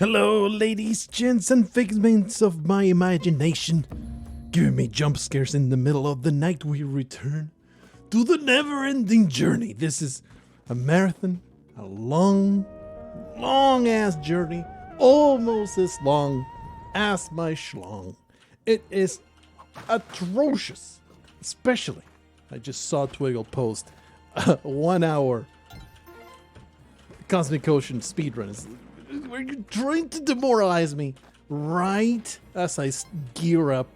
Hello, ladies, gents, and figments of my imagination. Giving me jump scares in the middle of the night, we return to the never-ending journey. This is a marathon, a long ass journey, almost as long as my schlong. It is atrocious, especially, I just saw Twiggle post a 1 hour Cosmic Ocean speedrun. Are you trying to demoralize me right as I gear up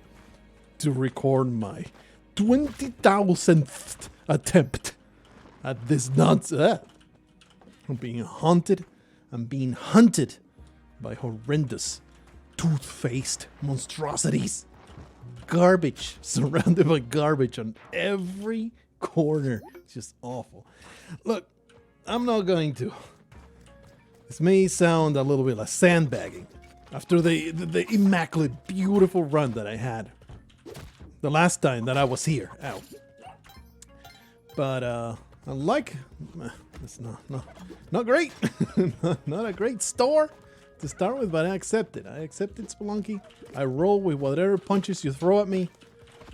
to record my 20,000th attempt at this nonsense? I'm being haunted. I'm being hunted by horrendous, tooth-faced monstrosities. Garbage, surrounded by garbage on every corner. It's just awful. Look, I'm not going to. This may sound a little bit like sandbagging after the immaculate, beautiful run that I had the last time that I was here. Ow. But I like it's not great. Not a great store to start with, but I accept it. I accepted Spelunky. I roll with whatever punches you throw at me.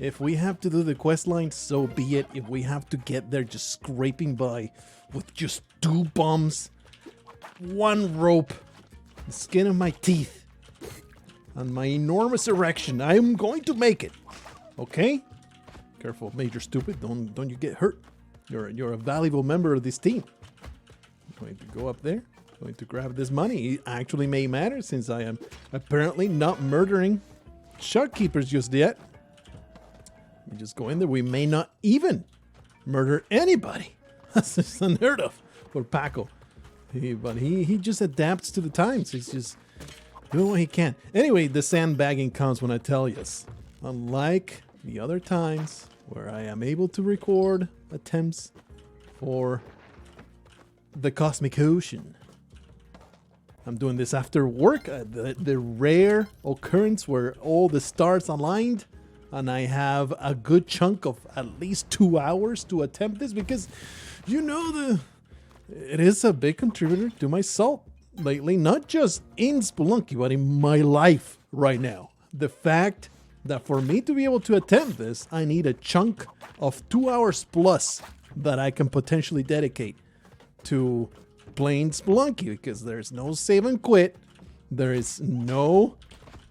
If we have to do the quest line, so be it. If we have to get there just scraping by with just 2 bombs, 1 rope, the skin of my teeth, and my enormous erection, I am going to make it. Okay? Careful, Major Stupid. Don't you get hurt. You're a valuable member of this team. I'm going to go up there. Going to grab this money. It actually may matter since I am apparently not murdering shark keepers just yet. We just go in there. We may not even murder anybody. That's just unheard of for Paco. But he just adapts to the times. He's just doing what he can. Anyway, the sandbagging comes when I tell you. Unlike the other times where I am able to record attempts for the Cosmic Ocean, I'm doing this after work. The rare occurrence where all the stars aligned and I have a good chunk of at least 2 hours to attempt this because you know it is a big contributor to my salt lately, not just in Spelunky, but in my life right now. The fact that for me to be able to attempt this, I need a chunk of 2 hours plus that I can potentially dedicate to playing Spelunky, because there's no save and quit, there is no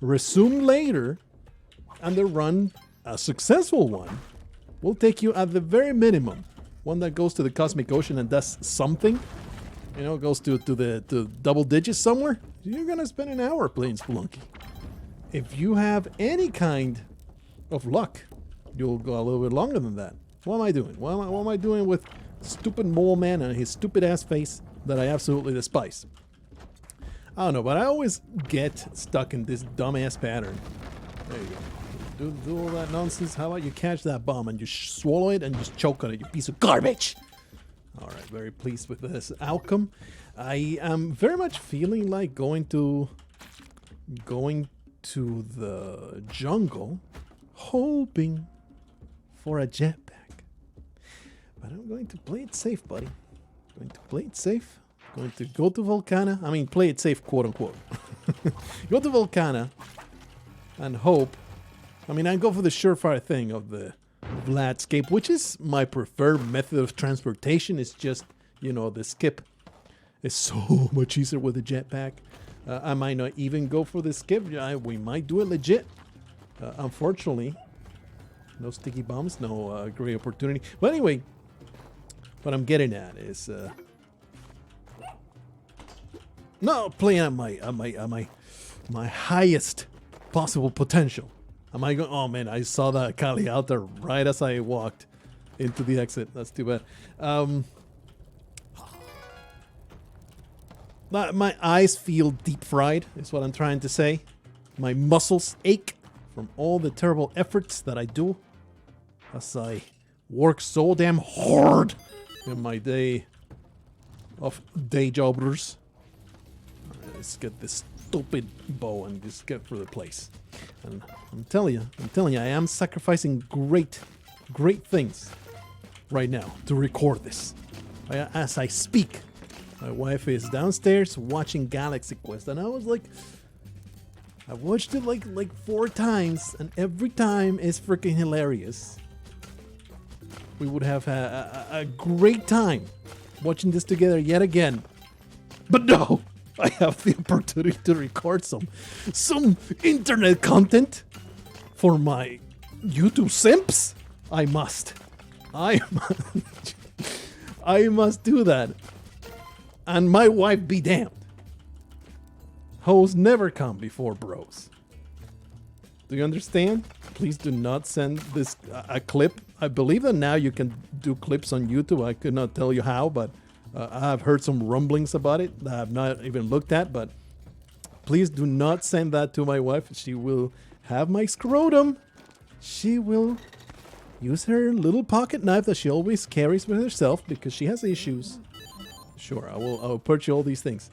resume later, and the run, a successful one, will take you at the very minimum. One that goes to the Cosmic Ocean and does something, you know, goes to the double digits somewhere, you're gonna spend an hour playing Spelunky. If you have any kind of luck, you'll go a little bit longer than that. What am I doing? What am I doing with stupid mole man and his stupid ass face that I absolutely despise? I don't know, but I always get stuck in this dumbass pattern. There you go. Do all that nonsense. How about you catch that bomb and just swallow it and just choke on it, you piece of garbage. Alright, very pleased with this outcome. I am very much feeling like going to the jungle, hoping for a jetpack. But I'm going to play it safe, buddy. Going to play it safe. Going to go to Volcana. I mean, play it safe, quote unquote. Go to Volcana and hope. I mean, I go for the surefire thing of the Vladscape, which is my preferred method of transportation. It's just, you know, the skip is so much easier with a jetpack. I might not even go for the skip. We might do it legit. Unfortunately, no sticky bombs, no great opportunity. But anyway, what I'm getting at is not playing at my highest possible potential. Am I going? Oh man, I saw that Kali out there right as I walked into the exit. That's too bad. My eyes feel deep fried, is what I'm trying to say. My muscles ache from all the terrible efforts that I do as I work so damn hard in my day of day jobbers. Let's get this stupid bow and just get through the place. And I'm telling you, I am sacrificing great things right now to record this. As I speak, My wife is downstairs watching Galaxy Quest, and I was like, I watched it like 4 times, and every time is freaking hilarious. We would have a great time watching this together yet again. But no, I have the opportunity to record some internet content for my YouTube simps. I must do that. And my wife be damned. Hoes never come before bros. Do you understand? Please do not send this a clip. I believe that now you can do clips on YouTube. I could not tell you how, but I have heard some rumblings about it that I have not even looked at. But please do not send that to my wife. She will have my scrotum. She will use her little pocket knife that she always carries with herself because she has issues. Sure, I will purchase all these things.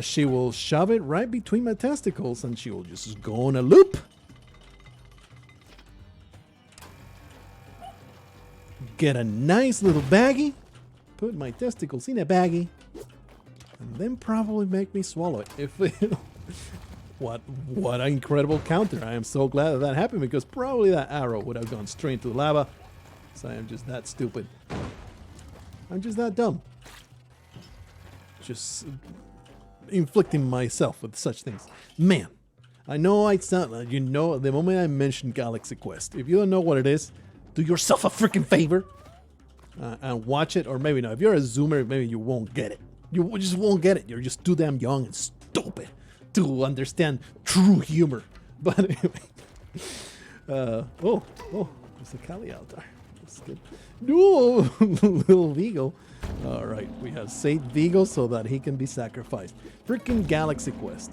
She will shove it right between my testicles and she will just go on a loop. Get a nice little baggie. Put my testicles in a baggie. And then probably make me swallow it. If What an incredible counter. I am so glad that that happened because probably that arrow would have gone straight to the lava. So I am just that stupid. I'm just that dumb. Just inflicting myself with such things. Man, I know it's not, you know, the moment I mentioned Galaxy Quest, if you don't know what it is, do yourself a freaking favor and watch it, or maybe not. If you're a zoomer, maybe you won't get it. You just won't get it. You're just too damn young and stupid to understand true humor. But anyway, oh, there's a Kali altar. That's good. No, little Vigo. All right, we have Saint Vigo so that he can be sacrificed. Freaking Galaxy Quest.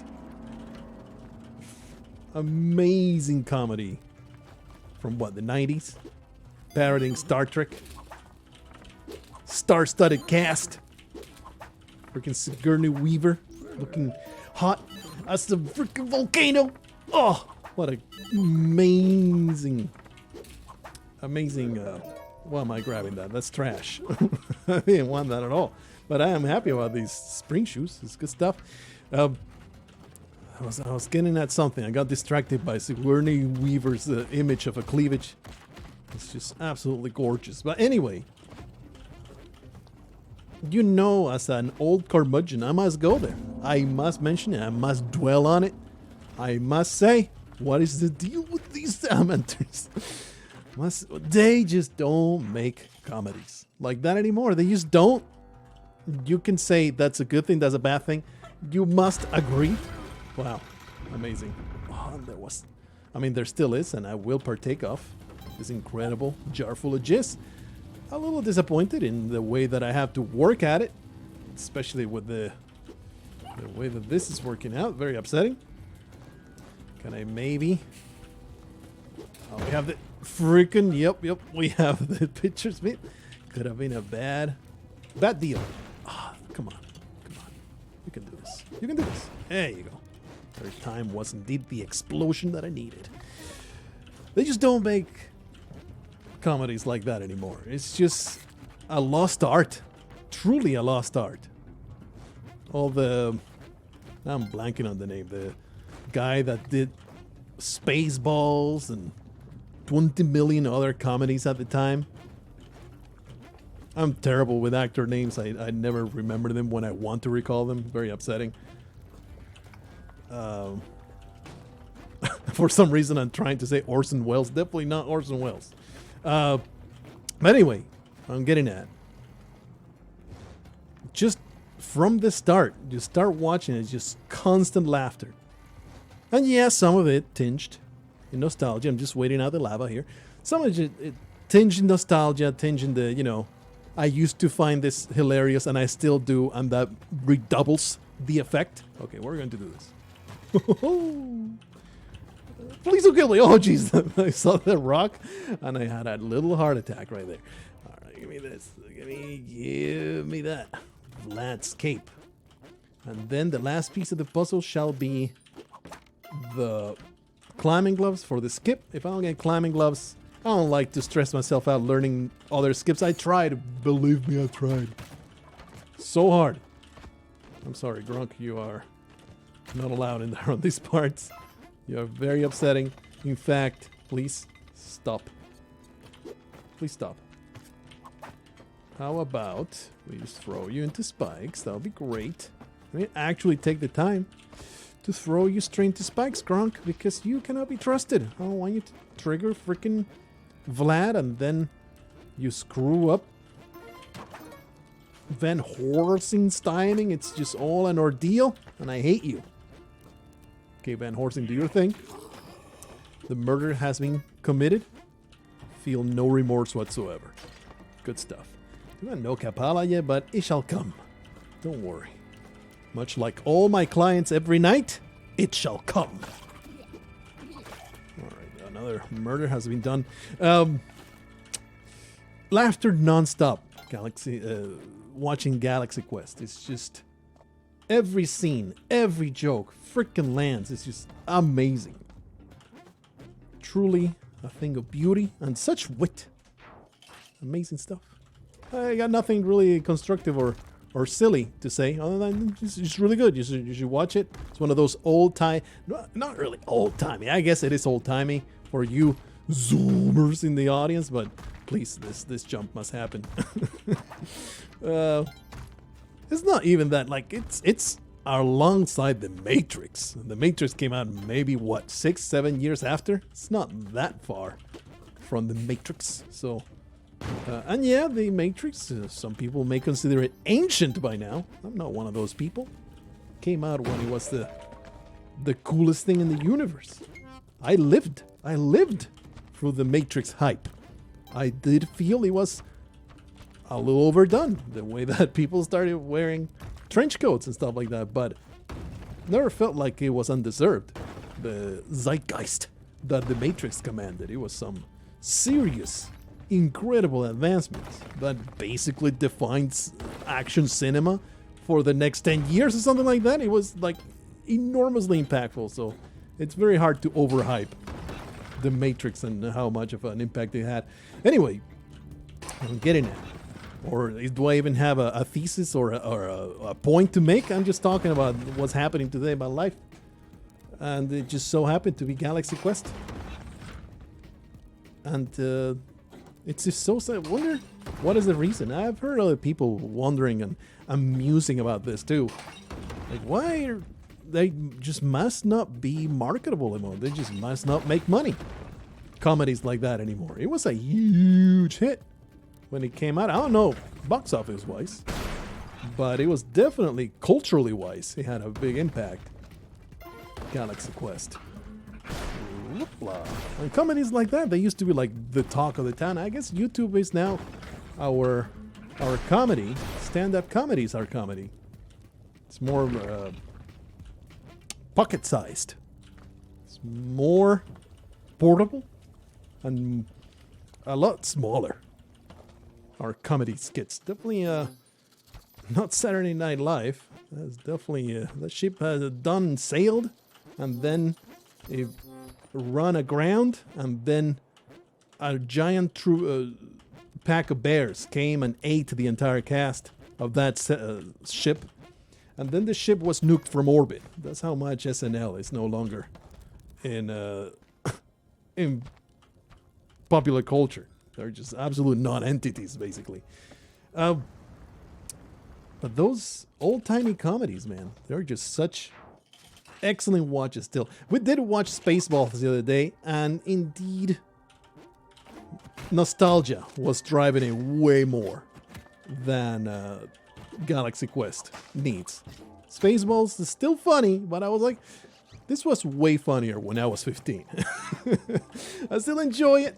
Amazing comedy from what, the 90s? Parodying Star Trek. Star-studded cast. Freaking Sigourney Weaver looking hot as the freaking volcano. Oh, what a amazing. Why am I grabbing that? That's trash. I didn't want that at all. But I am happy about these spring shoes. It's good stuff. I was getting at something. I got distracted by Sigourney Weaver's image of a cleavage. It's just absolutely gorgeous. But anyway, you know, as an old curmudgeon, I must go there. I must mention it. I must dwell on it. I must say, what is the deal with these amateurs? They just don't make comedies like that anymore. They just don't. You can say that's a good thing, that's a bad thing. You must agree. Wow, amazing. Oh, there still is, and I will partake of this incredible jar full of jizz. A little disappointed in the way that I have to work at it, especially with the way that this is working out. Very upsetting. Can I maybe? Oh, we have the freaking yep. We have the pictures. Could have been a bad deal. Ah, come on. You can do this. You can do this. There you go. Third time was indeed the explosion that I needed. They just don't make comedies like that anymore. It's just a lost art. Truly a lost art. Now I'm blanking on the name. The guy that did Spaceballs and 20 million other comedies at the time. I'm terrible with actor names. I never remember them when I want to recall them. Very upsetting. For some reason, I'm trying to say Orson Welles. Definitely not Orson Welles. But anyway, I'm getting at. Just from the start, you start watching it, just constant laughter. And yeah, some of it tinged in nostalgia. I'm just waiting out the lava here. Some of it tinged in nostalgia, tinged in the, I used to find this hilarious and I still do, and that redoubles the effect. Okay, we're going to do this. Please don't kill me. Oh, jeez. I saw the rock and I had a little heart attack right there. All right, give me this. Give me that. Landscape. And then the last piece of the puzzle shall be the climbing gloves for the skip. If I don't get climbing gloves, I don't like to stress myself out learning other skips. I tried. Believe me, I tried. So hard. I'm sorry, Grunk, you are not allowed in there on these parts. You are very upsetting. In fact, please stop. Please stop. How about we just throw you into spikes? That would be great. I mean, actually take the time to throw you straight into spikes, Gronk, because you cannot be trusted. I don't want you to trigger freaking Vlad and then you screw up Van Horsensteining. It's just all an ordeal, and I hate you. Okay, Van Horsen, do your thing. The murder has been committed. Feel no remorse whatsoever. Good stuff. We got no Kapala yet, but it shall come. Don't worry. Much like all my clients every night, it shall come. Alright, another murder has been done. Laughter nonstop. Watching Galaxy Quest. It's just every scene, every joke freaking lands. It's just amazing. Truly a thing of beauty and such wit. Amazing stuff. I got nothing really constructive or silly to say other than it's really good. You should watch it. It's one of those old-time, not really old-timey. I guess it is old-timey for you Zoomers in the audience, but please, this jump must happen. It's not even that, like, it's alongside The Matrix. The Matrix came out maybe, what, 6-7 years after? It's not that far from The Matrix, so... and yeah, The Matrix, some people may consider it ancient by now. I'm not one of those people. Came out when it was the coolest thing in the universe. I lived through The Matrix hype. I did feel it was a little overdone, the way that people started wearing trench coats and stuff like that, but never felt like it was undeserved. The zeitgeist that The Matrix commanded, it was some serious, incredible advancements that basically defines action cinema for the next 10 years or something like that. It was like enormously impactful, so it's very hard to overhype The Matrix and how much of an impact it had. Anyway, I'm getting it. Or do I even have a thesis or a point to make? I'm just talking about what's happening today in my life. And it just so happened to be Galaxy Quest. And it's just so sad. I wonder what is the reason. I've heard other people wondering and musing about this too. Like, why are they just must not be marketable anymore? They just must not make money. Comedies like that anymore. It was a huge hit when it came out. I don't know box office wise, but it was definitely culturally wise. It had a big impact. Galaxy Quest. Whoopla. And comedies like that, they used to be like the talk of the town. I guess YouTube is now our comedy. Stand-up comedy is our comedy. It's more pocket-sized. It's more portable and a lot smaller. Our comedy skits. Definitely not Saturday Night Live. That's definitely that ship has done sailed and then it run aground and then a giant pack of bears came and ate the entire cast of that ship, and then the ship was nuked from orbit. That's how much SNL is no longer in in popular culture. They're just absolute non-entities, basically. But those old-timey comedies, man, they're just such excellent watches still. We did watch Spaceballs the other day, and indeed, nostalgia was driving it way more than Galaxy Quest needs. Spaceballs is still funny, but I was like, this was way funnier when I was 15. I still enjoy it.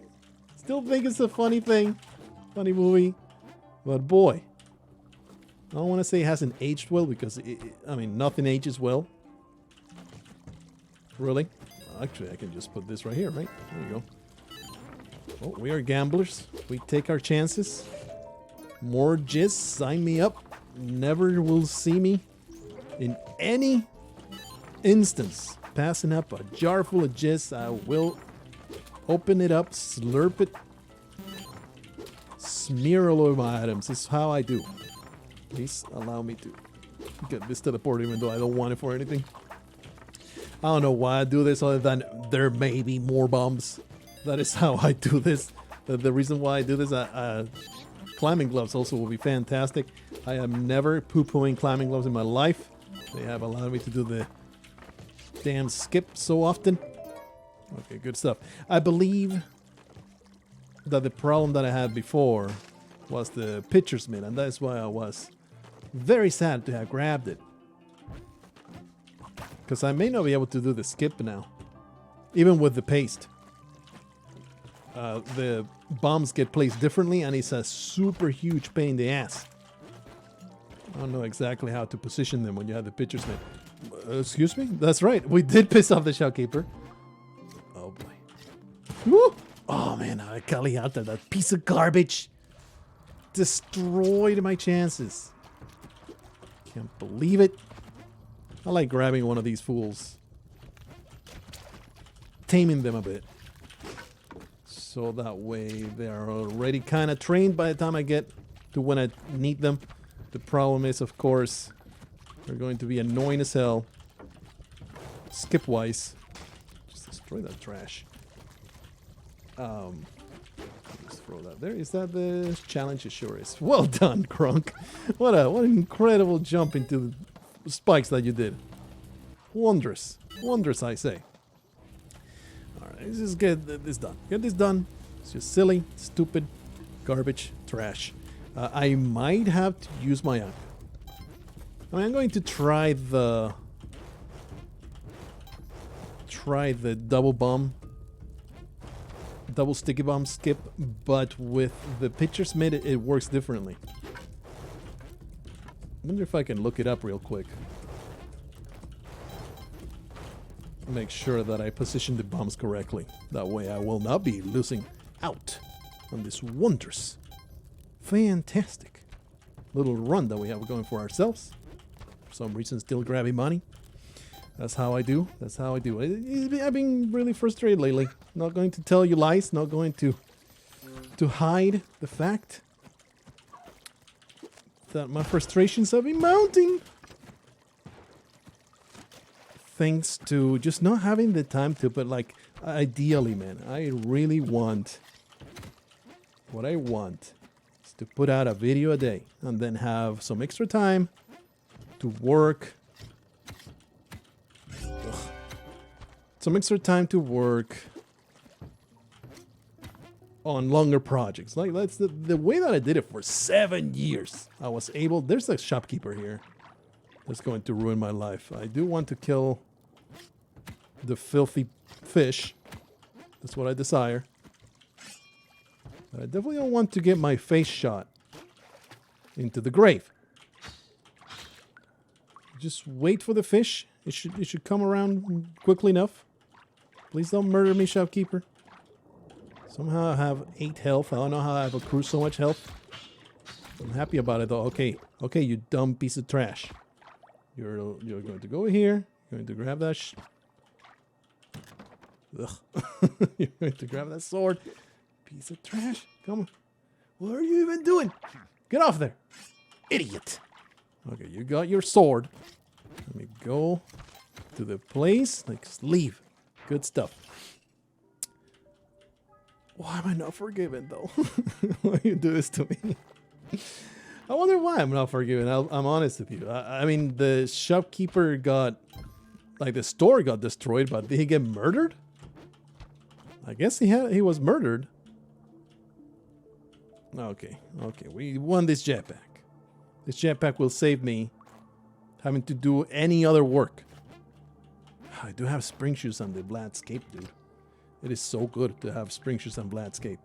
Still think it's a funny thing. Funny movie. But boy, I don't want to say it hasn't aged well because, I mean, nothing ages well. Really? Actually, I can just put this right here, right? There you go. Oh, we are gamblers. We take our chances. More jizz, sign me up. Never will see me in any instance passing up a jar full of jizz. I will open it up, slurp it, smear all over my items. This is how I do. Please allow me to Get this teleporter even though I don't want it for anything. I don't know why I do this other than there may be more bombs. That is how I do this. The reason why I do this, climbing gloves also will be fantastic. I am never poo-pooing climbing gloves in my life. They have allowed me to do the damn skip so often. Okay, good stuff. I believe that the problem that I had before was the pitcher's mitt, and that's why I was very sad to have grabbed it. Because I may not be able to do the skip now, even with the paste. The bombs get placed differently, and it's a super huge pain in the ass. I don't know exactly how to position them when you have the pitcher's mitt. Excuse me? That's right. We did piss off the shopkeeper. Oh boy. Woo! Oh man, I Kali out there. That piece of garbage destroyed my chances. Can't believe it. I like grabbing one of these fools, taming them a bit, so that way they're already kind of trained by the time I get to when I need them. The problem is, of course, they're going to be annoying as hell. Skip-wise. Just destroy that trash. Just throw that there. Is that the challenge? It sure is. Well done, Crunk. What an incredible jump into the spikes that you did. Wondrous. Wondrous, I say. Alright, let's just get this done. Get this done. It's just silly, stupid, garbage, trash. I might have to use my app. I mean, I'm going to try the double sticky bomb skip, but with the pitcher's mitt it works differently. I wonder if I can look it up real quick. Make sure that I position the bombs correctly. That way I will not be losing out on this wondrous, fantastic little run that we have going for ourselves. For some reason still grabbing money. That's how I do. That's how I do. I've been really frustrated lately. Not going to tell you lies. Not going to hide the fact that my frustrations have been mounting. Thanks to just not having the time to, but like, ideally, man, I really want, what I want is to put out a video a day and then have some extra time to work. Some extra time to work on longer projects. Like, that's the way that I did it for 7 years. I was able, there's a shopkeeper here that's going to ruin my life. I do want to kill the filthy fish. That's what I desire. But I definitely don't want to get my face shot into the grave. Just wait for the fish. It should come around quickly enough. Please don't murder me, shopkeeper. Somehow I have 8 health. I don't know how I have accrued so much health. I'm happy about it though. Okay, you dumb piece of trash. You're going to go here. You're going to grab that. You're going to grab that sword. Piece of trash. Come on. What are you even doing? Get off there, idiot. Okay, you got your sword. Let me go to the place. Like, leave. Good stuff. Why am I not forgiven though? Why you do this to me? I wonder why I'm not forgiven. I'm honest with you. I mean, the shopkeeper got, like, the store got destroyed, but did he get murdered? I guess he was murdered. Okay, we won this jetpack. This jetpack will save me having to do any other work. I do have spring shoes on the Bladscape, dude. It is so good to have spring shoes on Bladscape.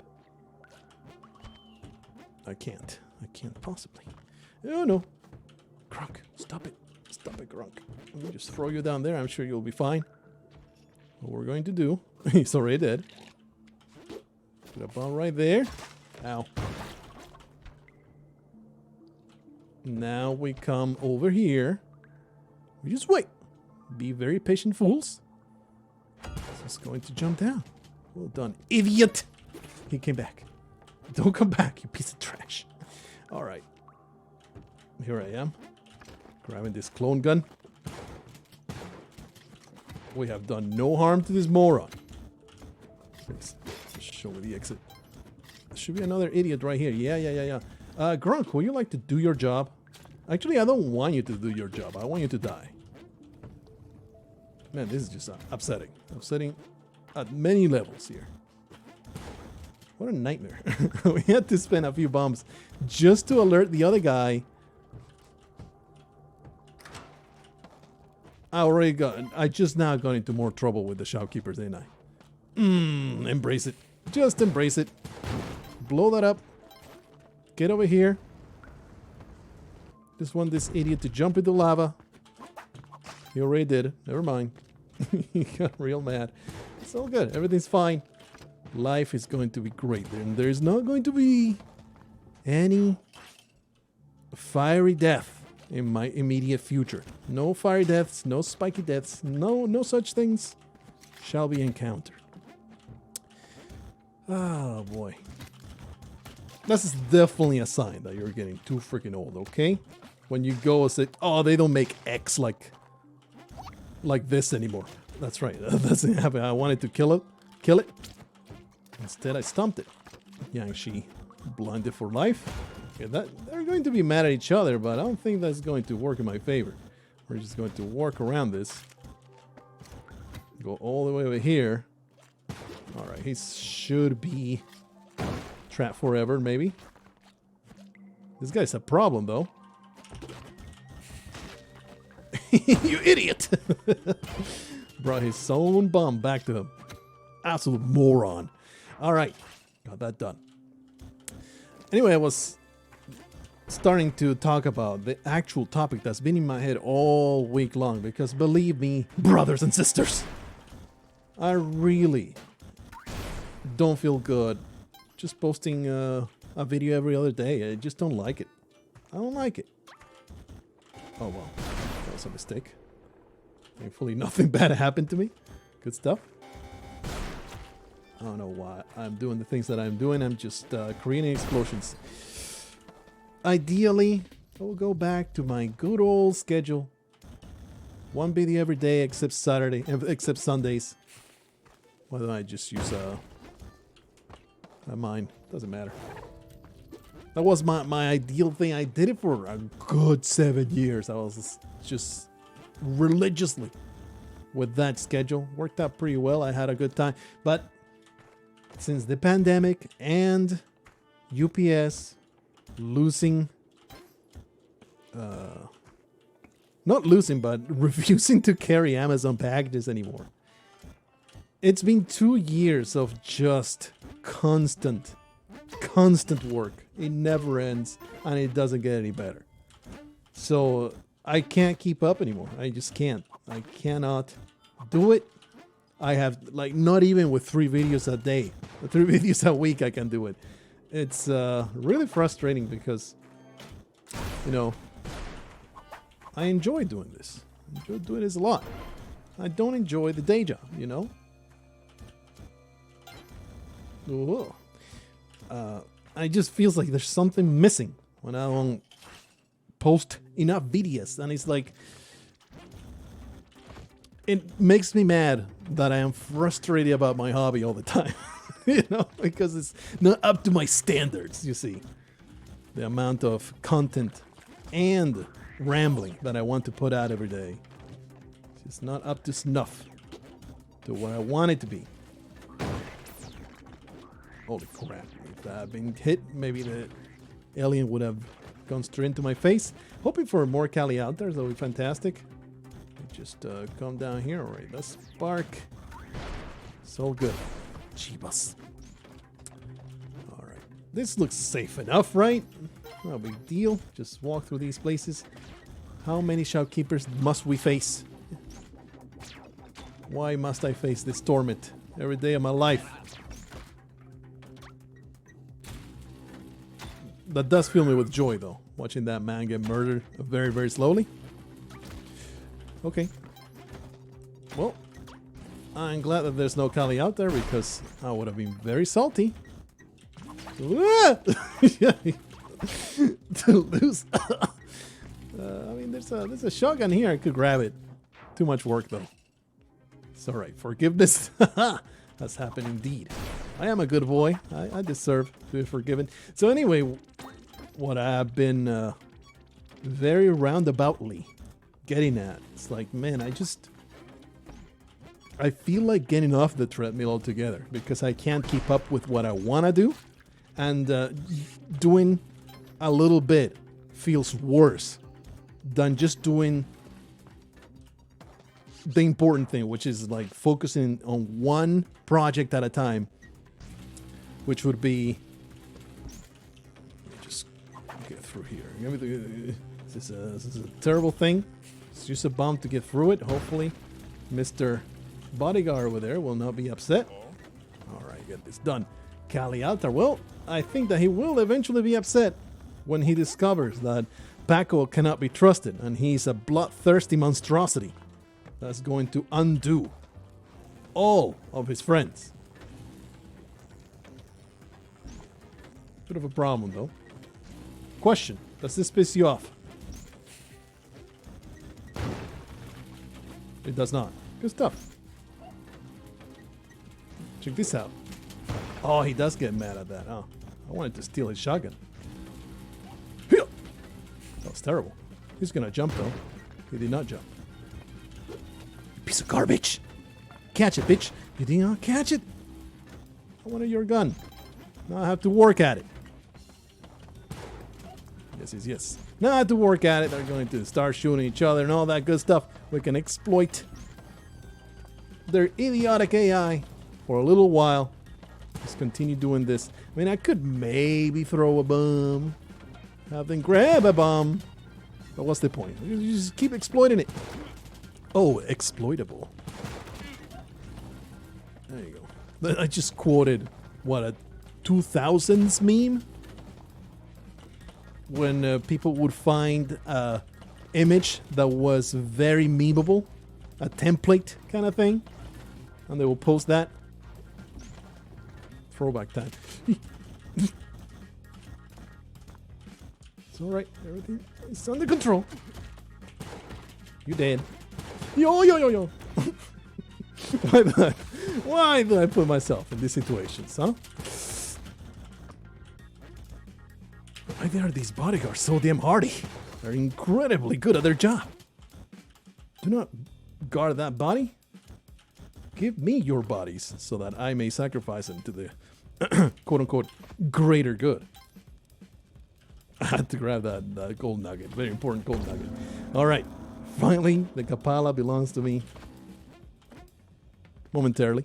I can't possibly. Oh no. Grunk, stop it. Stop it, Grunk. Let me just throw you down there. I'm sure you'll be fine. What we're going to do, he's already dead. Put a bomb right there. Ow. Now we come over here. We just wait. Be very patient, fools. He's going to jump down. Well done, idiot. He came back. Don't come back, you piece of trash. All right. Here I am. Grabbing this clone gun. We have done no harm to this moron. Please, show me the exit. There should be another idiot right here. Yeah. Grunk, would you like to do your job? Actually, I don't want you to do your job. I want you to die. Man, this is just upsetting. Upsetting at many levels here. What a nightmare. We had to spend a few bombs just to alert the other guy. I just now got into more trouble with the shopkeepers, didn't I? Embrace it. Just embrace it. Blow that up. Get over here. Just want this idiot to jump into lava. He already did it. Never mind. He got real mad. It's all good. Everything's fine. Life is going to be great. And there's not going to be any fiery death in my immediate future. No fiery deaths, no spiky deaths, no such things shall be encountered. Oh boy. This is definitely a sign that you're getting too freaking old, okay? When you go and say, oh, they don't make X like this anymore. That's right. That doesn't happen. I wanted to kill it. Instead, I stomped it. Yang-Shi blinded for life. Okay, they're going to be mad at each other, but I don't think that's going to work in my favor. We're just going to work around this. Go all the way over here. Alright, he should be trapped forever, maybe. This guy's a problem, though. You idiot! Brought his own bomb back to him. Absolute moron. Alright, got that done. Anyway, I was starting to talk about the actual topic that's been in my head all week long, because believe me, brothers and sisters, I really don't feel good just posting a video every other day. I just don't like it. I don't like it. Oh well, that was a mistake. Thankfully nothing bad happened to me. Good stuff. I don't know why I'm doing the things that I'm doing. I'm just creating explosions. Ideally, I will go back to my good old schedule. One video every day except Sundays. Why don't I just use mine? Doesn't matter. That was my ideal thing. I did it for a good 7 years. I was just religiously with that schedule. Worked out pretty well. I had a good time. But since the pandemic and UPS losing, not losing, but refusing to carry Amazon packages anymore. It's been 2 years of just constant work. It never ends, and it doesn't get any better. So I can't keep up anymore. I just can't. I cannot do it. I have, like, not even with 3 videos a day, 3 videos a week, I can do it. It's really frustrating because, you know, I enjoy doing this. I enjoy doing this a lot. I don't enjoy the day job, you know? Ooh. I just feels like there's something missing when I don't post enough videos, and it's like, it makes me mad that I am frustrated about my hobby all the time. You know, because it's not up to my standards, you see. The amount of content and rambling that I want to put out every day. It's just not up to snuff to what I want it to be. Holy crap. If I had been hit, maybe the alien would have gone straight into my face. Hoping for more Kali out there, that would be fantastic. Just come down here. Alright, let's spark. It's all good. Jeebus. Alright. This looks safe enough, right? No big deal. Just walk through these places. How many shopkeepers must we face? Why must I face this torment every day of my life? That does fill me with joy, though, watching that man get murdered very, very slowly. Okay. Well, I'm glad that there's no Kali out there, because I would have been very salty to lose I mean, there's a shotgun here. I could grab it. Too much work, though. It's alright. Forgiveness. That's happened indeed. I am a good boy. I deserve to be forgiven. So anyway, what I've been very roundaboutly getting at, it's like, man, I feel like getting off the treadmill altogether because I can't keep up with what I want to do. And doing a little bit feels worse than just doing the important thing, which is like focusing on one project at a time, which would be, let me just get through here. This is a terrible thing. It's just a bomb to get through it. Hopefully Mr. Bodyguard over there will not be upset. All right, get this done. Cali Altar. Well, I think that he will eventually be upset when he discovers that Paco cannot be trusted and he's a bloodthirsty monstrosity that's going to undo all of his friends. Bit of a problem, though. Question: does this piss you off? It does not. Good stuff. Check this out. Oh, he does get mad at that. Oh, I wanted to steal his shotgun. That was terrible. He's gonna jump, though. He did not jump. You piece of garbage. Catch it, bitch. You did not catch it. I wanted your gun. Now I have to work at it. Yes. Now I have to work at it. They're going to start shooting each other and all that good stuff. We can exploit their idiotic AI for a little while. Just continue doing this. I mean, I could maybe throw a bomb. Have them grab a bomb. But what's the point? You just keep exploiting it. Oh, exploitable. There you go. I just quoted, what, a 2000s meme? When people would find an image that was very memeable, a template kind of thing, and they will post that. Throwback time. It's alright, everything is under control. You dead. Yo. Why did I put myself in these situations, huh? Why are these bodyguards so damn hardy? They're incredibly good at their job. Do not guard that body. Give me your bodies so that I may sacrifice them to the quote-unquote greater good. I had to grab that gold nugget. Very important gold nugget. All right. Finally, the Kapala belongs to me. Momentarily.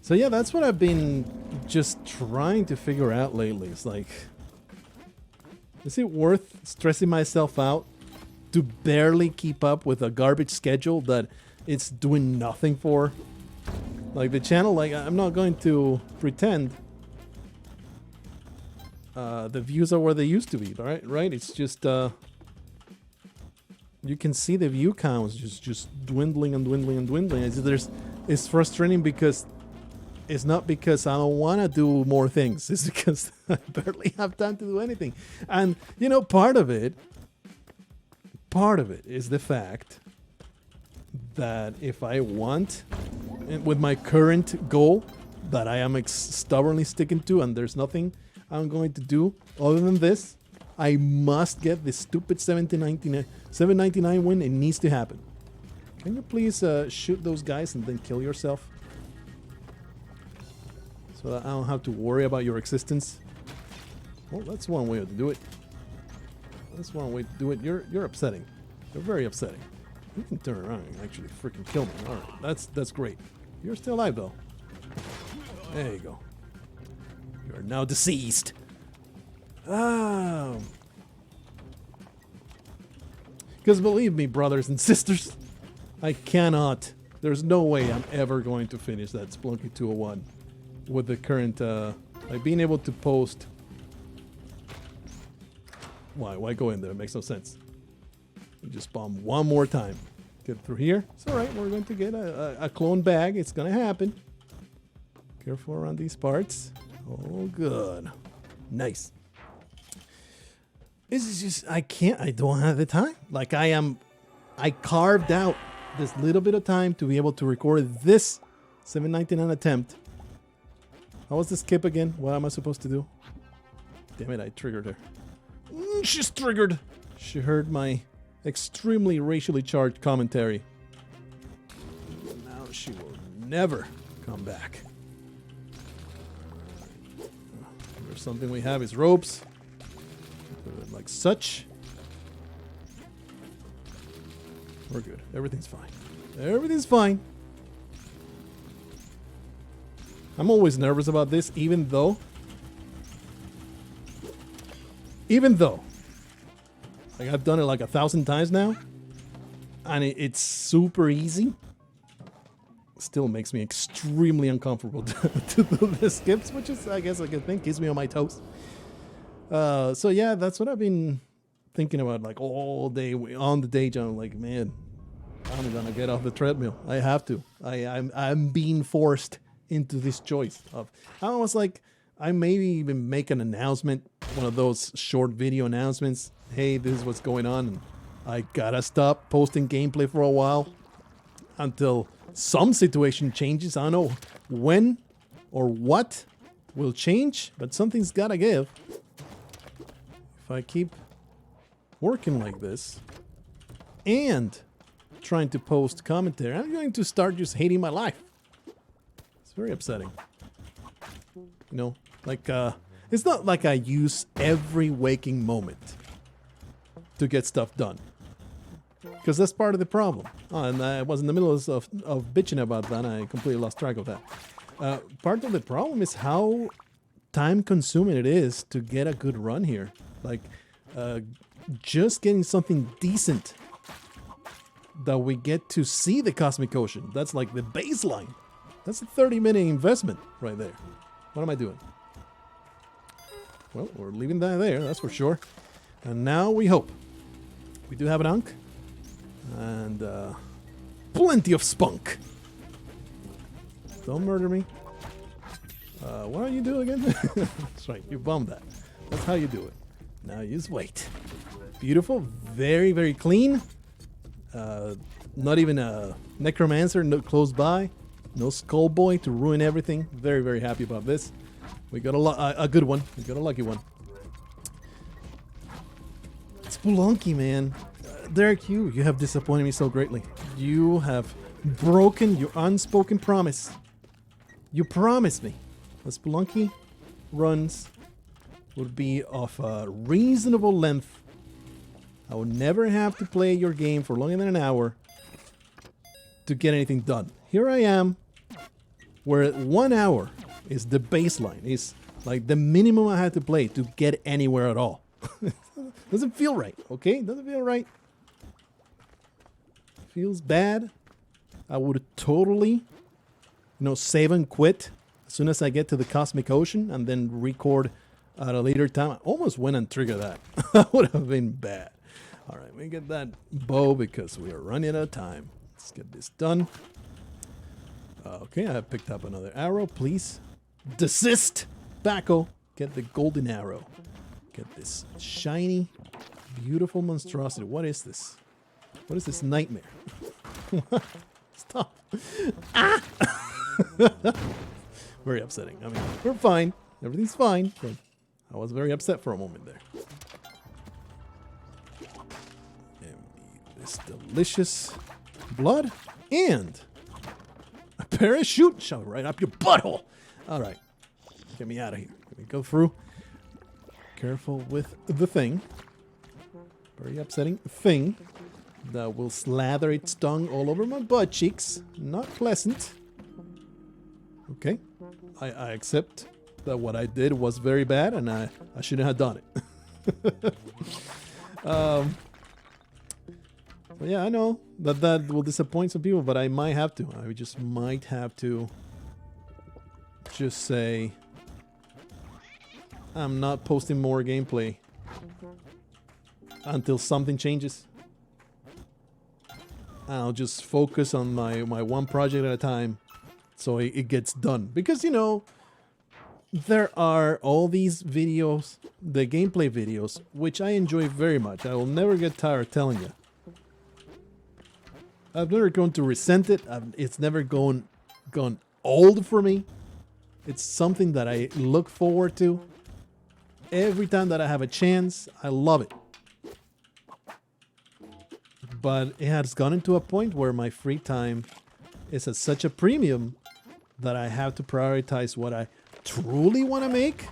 So yeah, that's what I've been just trying to figure out lately. It's like, is it worth stressing myself out to barely keep up with a garbage schedule that it's doing nothing for? Like the channel, like I'm not going to pretend the views are where they used to be, right? It's just you can see the view counts just dwindling and dwindling and dwindling. It's frustrating because it's not because I don't want to do more things. It's because I barely have time to do anything. And, you know, part of it is the fact that if I want, with my current goal that I am stubbornly sticking to, and there's nothing I'm going to do other than this, I must get this stupid $7.99 win. It needs to happen. Can you please shoot those guys and then kill yourself? So that I don't have to worry about your existence. Well, that's one way to do it. That's one way to do it. You're upsetting. You're very upsetting. You can turn around and actually freaking kill me. All right, that's great. You're still alive though. There you go. You are now deceased. Oh. Because believe me, brothers and sisters, I cannot. There's no way I'm ever going to finish that Spelunky 201 with the current, like being able to post. Why go in there? It makes no sense. We just bomb one more time. Get through here. It's all right. We're going to get a clone bag. It's going to happen. Careful around these parts. Oh, good. Nice. It's just, I don't have the time. Like I carved out this little bit of time to be able to record this 799 attempt. How was the skip again? What am I supposed to do? Damn it, I triggered her. She's triggered. She heard my extremely racially charged commentary. Now she will never come back. There's something we have is ropes. Like such. We're good. Everything's fine. Everything's fine. I'm always nervous about this, even though like I've done it like 1,000 times now, and it's super easy. Still makes me extremely uncomfortable to do the skips, which is, I guess, a good thing. Keeps me on my toes. So yeah, that's what I've been thinking about, like all day on the day job. Like, man, I'm gonna get off the treadmill. I have to. I'm being forced into this choice of. I was like, I maybe even make an announcement, one of those short video announcements. Hey, this is what's going on. And I gotta stop posting gameplay for a while until some situation changes. I don't know when or what will change, but something's gotta give. If I keep working like this and trying to post commentary, I'm going to start just hating my life. It's very upsetting. You know, like, it's not like I use every waking moment to get stuff done. Because that's part of the problem. Oh, and I was in the middle of bitching about that, and I completely lost track of that. Part of the problem is how time-consuming it is to get a good run here. Like, just getting something decent that we get to see the cosmic ocean. That's like the baseline. That's a 30-minute investment right there. What am I doing? Well, we're leaving that there, that's for sure. And now we hope. We do have an unk. And plenty of spunk. Don't murder me. What are you doing again? That's right, you bombed that. That's how you do it. Now you just wait. Beautiful, very, very clean. Not even a necromancer close by. No skull boy to ruin everything. Very, very happy about this. We got a good one. We got a lucky one. Spelunky, man. Derek, you have disappointed me so greatly. You have broken your unspoken promise. You promised me the Spelunky runs would be of a reasonable length. I would never have to play your game for longer than an hour to get anything done. Here I am, where 1 hour is the baseline. Is like the minimum I had to play to get anywhere at all. Doesn't feel right, okay? Doesn't feel right. Feels bad. I would totally, save and quit as soon as I get to the cosmic ocean and then record at a later time. I almost went and triggered that. That would have been bad. All right, we get that bow because we are running out of time. Let's get this done. Okay, I have picked up another arrow. Please desist. Backo. Get the golden arrow. Get this shiny, beautiful monstrosity. What is this? What is this nightmare? Stop. Ah! Very upsetting. I mean, we're fine. Everything's fine. But I was very upset for a moment there. And this delicious blood and a parachute shove right up your butthole. All right. Get me out of here. Let me go through. Careful with the thing. Very upsetting thing. That will slather its tongue all over my butt cheeks. Not pleasant. Okay. I accept that what I did was very bad and I shouldn't have done it. So yeah, I know that will disappoint some people, but I might have to. I just might have to just say I'm not posting more gameplay until something changes. I'll just focus on my one project at a time so it gets done. Because, there are all these videos, the gameplay videos, which I enjoy very much. I will never get tired of telling you. I've never gone to resent it. It's never gone old for me. It's something that I look forward to. Every time that I have a chance, I love it. But it has gotten to a point where my free time is at such a premium that I have to prioritize what I truly want to make.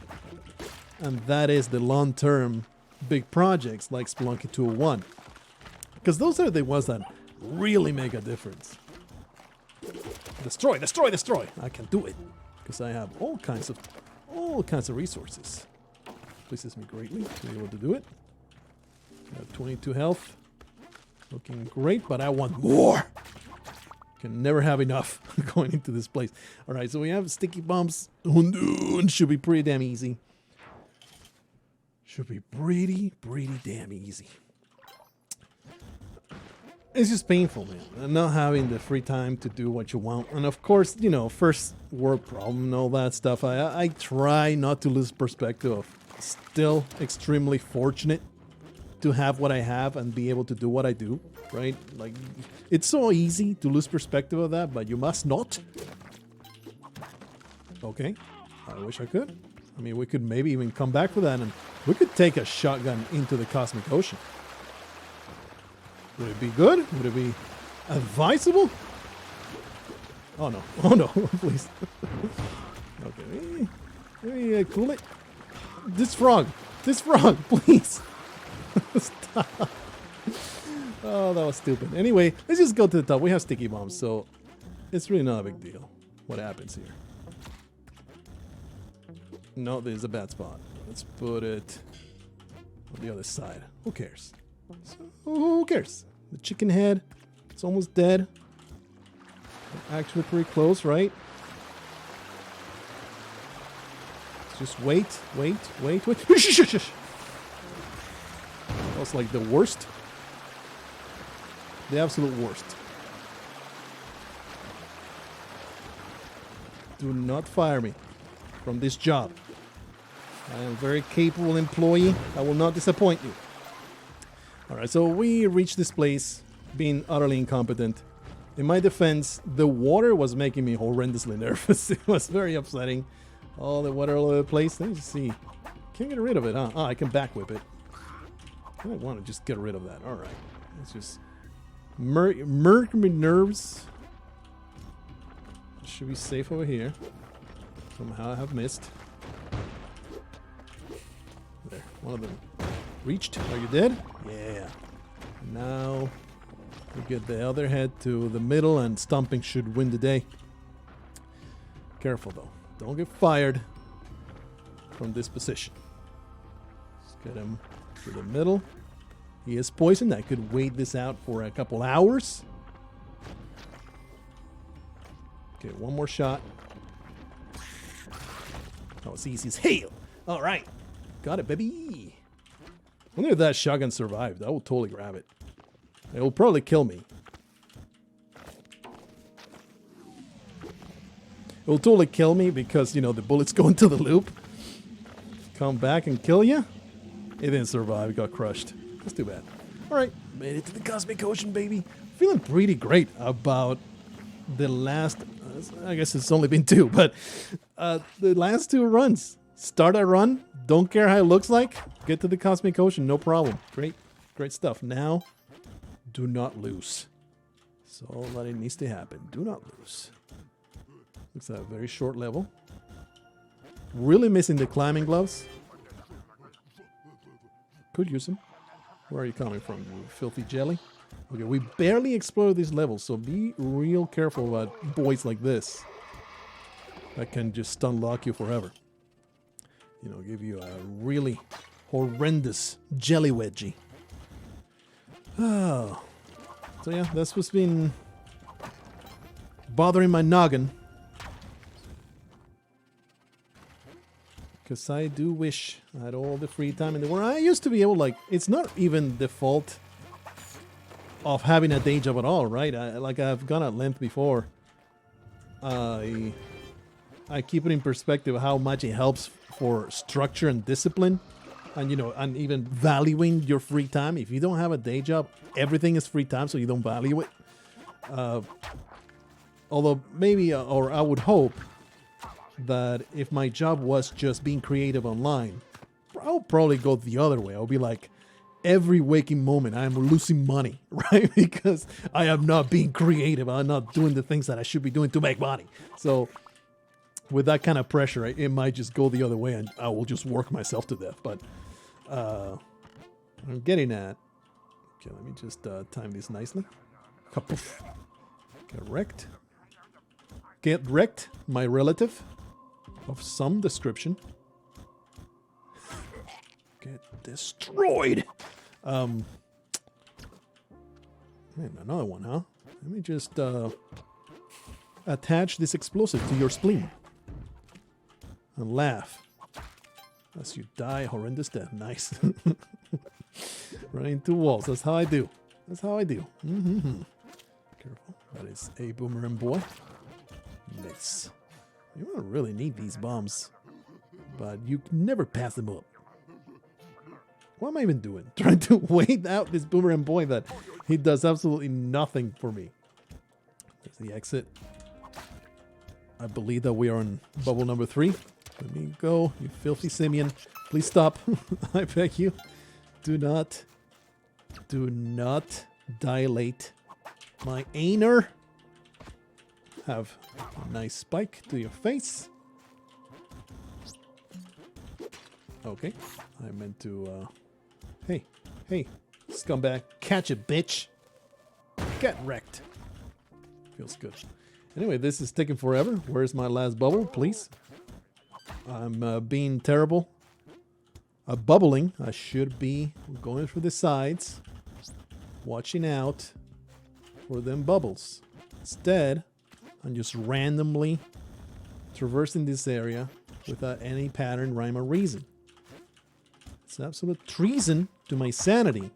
And that is the long-term big projects like Spelunky 201. Because those are the ones that really make a difference. Destroy, destroy, destroy! I can do it. Because I have all kinds of resources. Pleases me greatly to be able to do it. I have 22 health. Looking great, but I want more. Can never have enough going into this place. All right, so we have sticky bombs. Oh no, should be pretty damn easy. Should be pretty damn easy. It's just painful, man. And not having the free time to do what you want. And of course, you know, first world problem and all that stuff. I try not to lose perspective of still extremely fortunate to have what I have and be able to do what I do, right? Like, it's so easy to lose perspective of that, but you must not. Okay, I wish I could. I mean, we could maybe even come back for that and we could take a shotgun into the cosmic ocean. Would it be good? Would it be advisable? Oh no, oh no, please. Okay, let me cool it. This frog, please. Stop. Oh, that was stupid. Anyway, let's just go to the top. We have sticky bombs, so it's really not a big deal what happens here. No, this is a bad spot. Let's put it on the other side. Who cares? So, who cares? The chicken head, it's almost dead. Actually pretty close, right? Let's just wait. That was like the worst. The absolute worst. Do not fire me from this job. I am a very capable employee. I will not disappoint you. Alright, so we reached this place being utterly incompetent. In my defense, the water was making me horrendously nervous. It was very upsetting. All the water all over the place. Let me just see. Can't get rid of it, huh? Oh, I can back whip it. I want to just get rid of that. Alright. Let's just murk my nerves. Should be safe over here. Somehow I have missed. There, one of them reached. Are you dead? Yeah. Now we get the other head to the middle and stomping should win the day. Careful though. Don't get fired from this position. Let's get him to the middle. He is poisoned. I could wait this out for a couple hours. Okay, one more shot. Oh, it's easy as hell. All right. Got it, baby. I wonder if that shotgun survived. I will totally grab it. It will probably kill me. It will totally kill me because, you know, the bullets go into the loop. Come back and kill you. It didn't survive. It got crushed. That's too bad. All right. Made it to the cosmic ocean, baby. Feeling pretty great about the last... I guess it's only been two, but the last two runs. Start a run. Don't care how it looks like. Get to the cosmic ocean. No problem. Great. Great stuff. Now, do not lose. That's all that it needs to happen. Do not lose. Looks like a very short level. Really missing the climbing gloves. Could use them. Where are you coming from, you filthy jelly? Okay, we barely explored these levels, so be real careful about boys like this. That can just stun lock you forever. You know, give you a really horrendous jelly wedgie. Oh. So yeah, that's what's been bothering my noggin. Because I do wish I had all the free time in the world. I used to be able, like, it's not even the fault of having a day job at all, right? Like I've gone at length before. I I keep it in perspective how much it helps for structure and discipline, and and even valuing your free time. If you don't have a day job, everything is free time, so you don't value it. Although maybe, or I would hope that if my job was just being creative online, I'll probably go the other way. I'll be like, every waking moment I am losing money, right? Because I am not being creative. I'm not doing the things that I should be doing to make money. So with that kind of pressure, it might just go the other way and I will just work myself to death. But I'm getting at... Okay, let me just time this nicely. Get wrecked. Get wrecked, my relative of some description. Get destroyed. Man, another one, huh? Let me just attach this explosive to your spleen and laugh as you die horrendous death. Nice. Running into walls. That's how I do. That's how I do. Careful. That is a boomerang boy. Nice. You don't really need these bombs, but you can never pass them up. What am I even doing? Trying to wait out this boomerang boy that he does absolutely nothing for me. There's the exit. I believe that we are on bubble number 3. Let me go, you filthy simian. Please stop. I beg you. Do not dilate my anus. Have a nice spike to your face. Okay, I meant to, hey, scumbag, catch it, bitch. Get wrecked. Feels good. Anyway, this is taking forever. Where's my last bubble, please? I'm being terrible. Bubbling. I should be going for the sides. Watching out for them bubbles. Instead, I'm just randomly traversing this area without any pattern, rhyme, or reason. It's absolute treason to my sanity.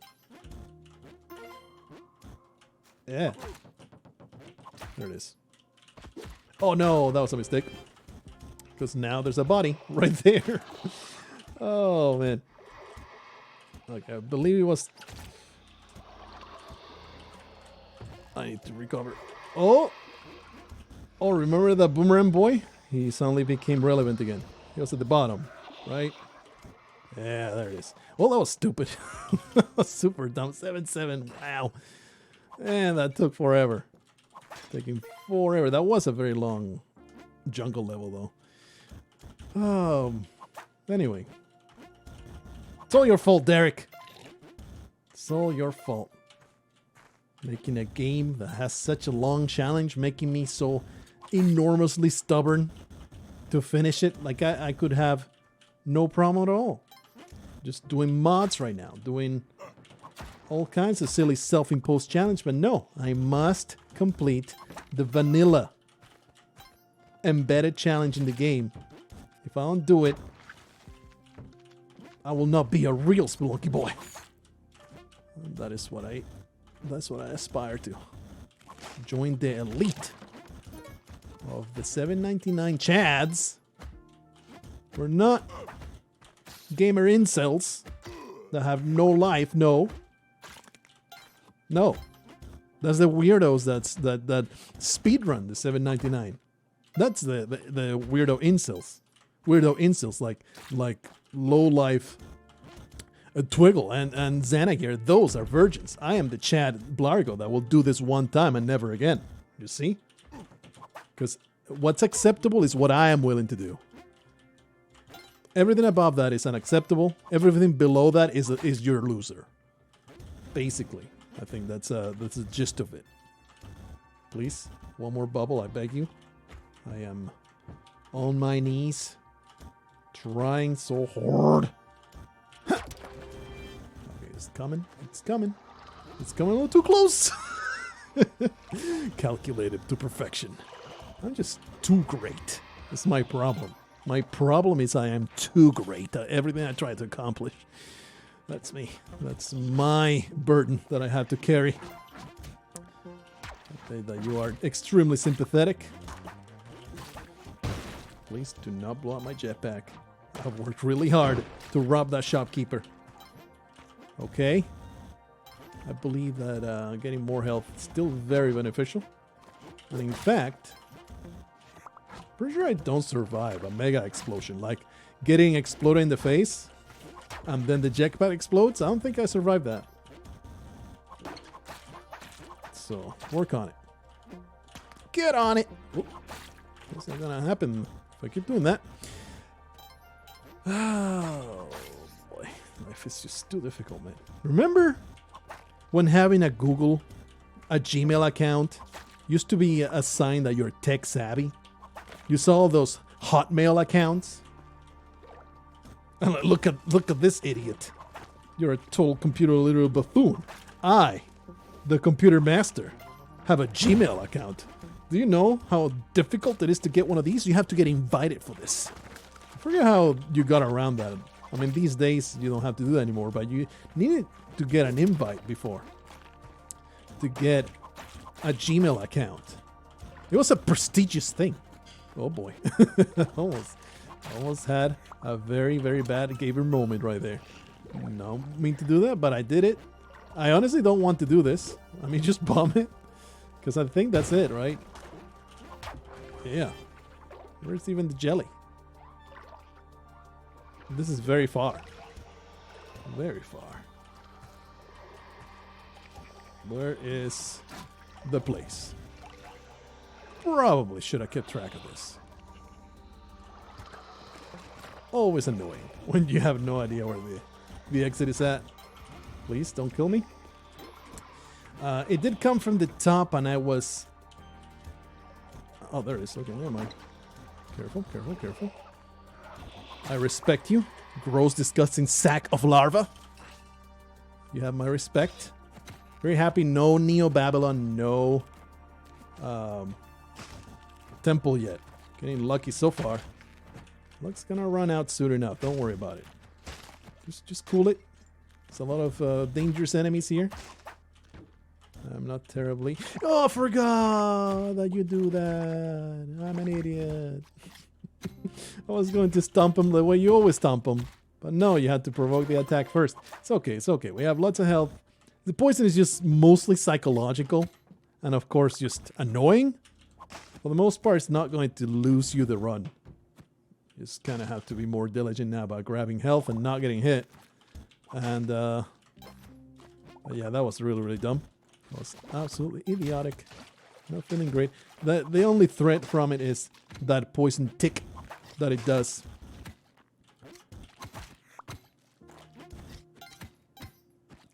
Yeah. There it is. Oh no, that was a mistake. Because now there's a body right there. Oh man. Okay, I believe it was... I need to recover. Oh! Oh, remember that boomerang boy? He suddenly became relevant again. He was at the bottom, right? Yeah, there it is. Well, that was stupid. That was super dumb. 7-7. Wow. And that took forever. Taking forever. That was a very long jungle level, though. Anyway. It's all your fault, Derek. It's all your fault. Making a game that has such a long challenge, making me so enormously stubborn to finish it. Like, I could have no problem at all. Just doing mods right now. Doing all kinds of silly self-imposed challenge. But no, I must complete the vanilla embedded challenge in the game. If I don't do it, I will not be a real Spelunky boy. That's what I aspire to. Join the elite of the 799 Chads. We're not gamer incels that have no life. No. That's the weirdos that speedrun the 799. That's the weirdo incels. Weirdo incels like low life Twiggle and Xanagir. Those are virgins. I am the Chad Blargo that will do this one time and never again. You see? Because what's acceptable is what I am willing to do. Everything above that is unacceptable. Everything below that is your loser. Basically, I think that's the gist of it. Please, one more bubble, I beg you. I am on my knees, trying so hard. Okay, it's coming. It's coming. It's coming a little too close. Calculated to perfection. I'm just too great. That's my problem. My problem is I am too great at everything I try to accomplish. That's me. That's my burden that I have to carry. I say that you are extremely sympathetic. Please do not blow up my jetpack. I've worked really hard to rob that shopkeeper. Okay. I believe that getting more health is still very beneficial. And in fact, pretty sure I don't survive a mega explosion. Like getting exploded in the face and then the jetpack explodes. I don't think I survived that. So, work on it. Get on it! Oop. That's not gonna happen if I keep doing that. Oh boy, life is just too difficult, man. Remember when having a Gmail account used to be a sign that you're tech savvy? You saw those Hotmail accounts? And look at this idiot. You're a total computer literal buffoon. I, the computer master, have a Gmail account. Do you know how difficult it is to get one of these? You have to get invited for this. I forget how you got around that. I mean, these days you don't have to do that anymore, but you needed to get an invite before to get a Gmail account. It was a prestigious thing. Oh boy. almost had a very, very bad gamer moment right there. No mean to do that, but I did it. I honestly don't want to do this. I mean, just bomb it. Because I think that's it, right? Yeah. Where's even the jelly? This is very far. Very far. Where is the place? Probably should have kept track of this. Always annoying when you have no idea where the exit is at. Please don't kill me. It did come from the top and I was... Oh, there it is. Okay, never mind. Careful, careful, careful. I respect you, gross, disgusting sack of larva. You have my respect. Very happy. No Neo-Babylon, no temple yet. Getting lucky so far. Luck's gonna run out soon enough. Don't worry about it. Just cool it. There's a lot of dangerous enemies here. I'm not terribly... Oh, I forgot that you do that. I'm an idiot. I was going to stomp him the way you always stomp him. But no, you had to provoke the attack first. It's okay, it's okay. We have lots of health. The poison is just mostly psychological. And of course, just annoying. For the most part, it's not going to lose you the run. You just kind of have to be more diligent now about grabbing health and not getting hit. And, yeah, that was really, really dumb. It was absolutely idiotic. Not feeling great. The only threat from it is that poison tick that it does.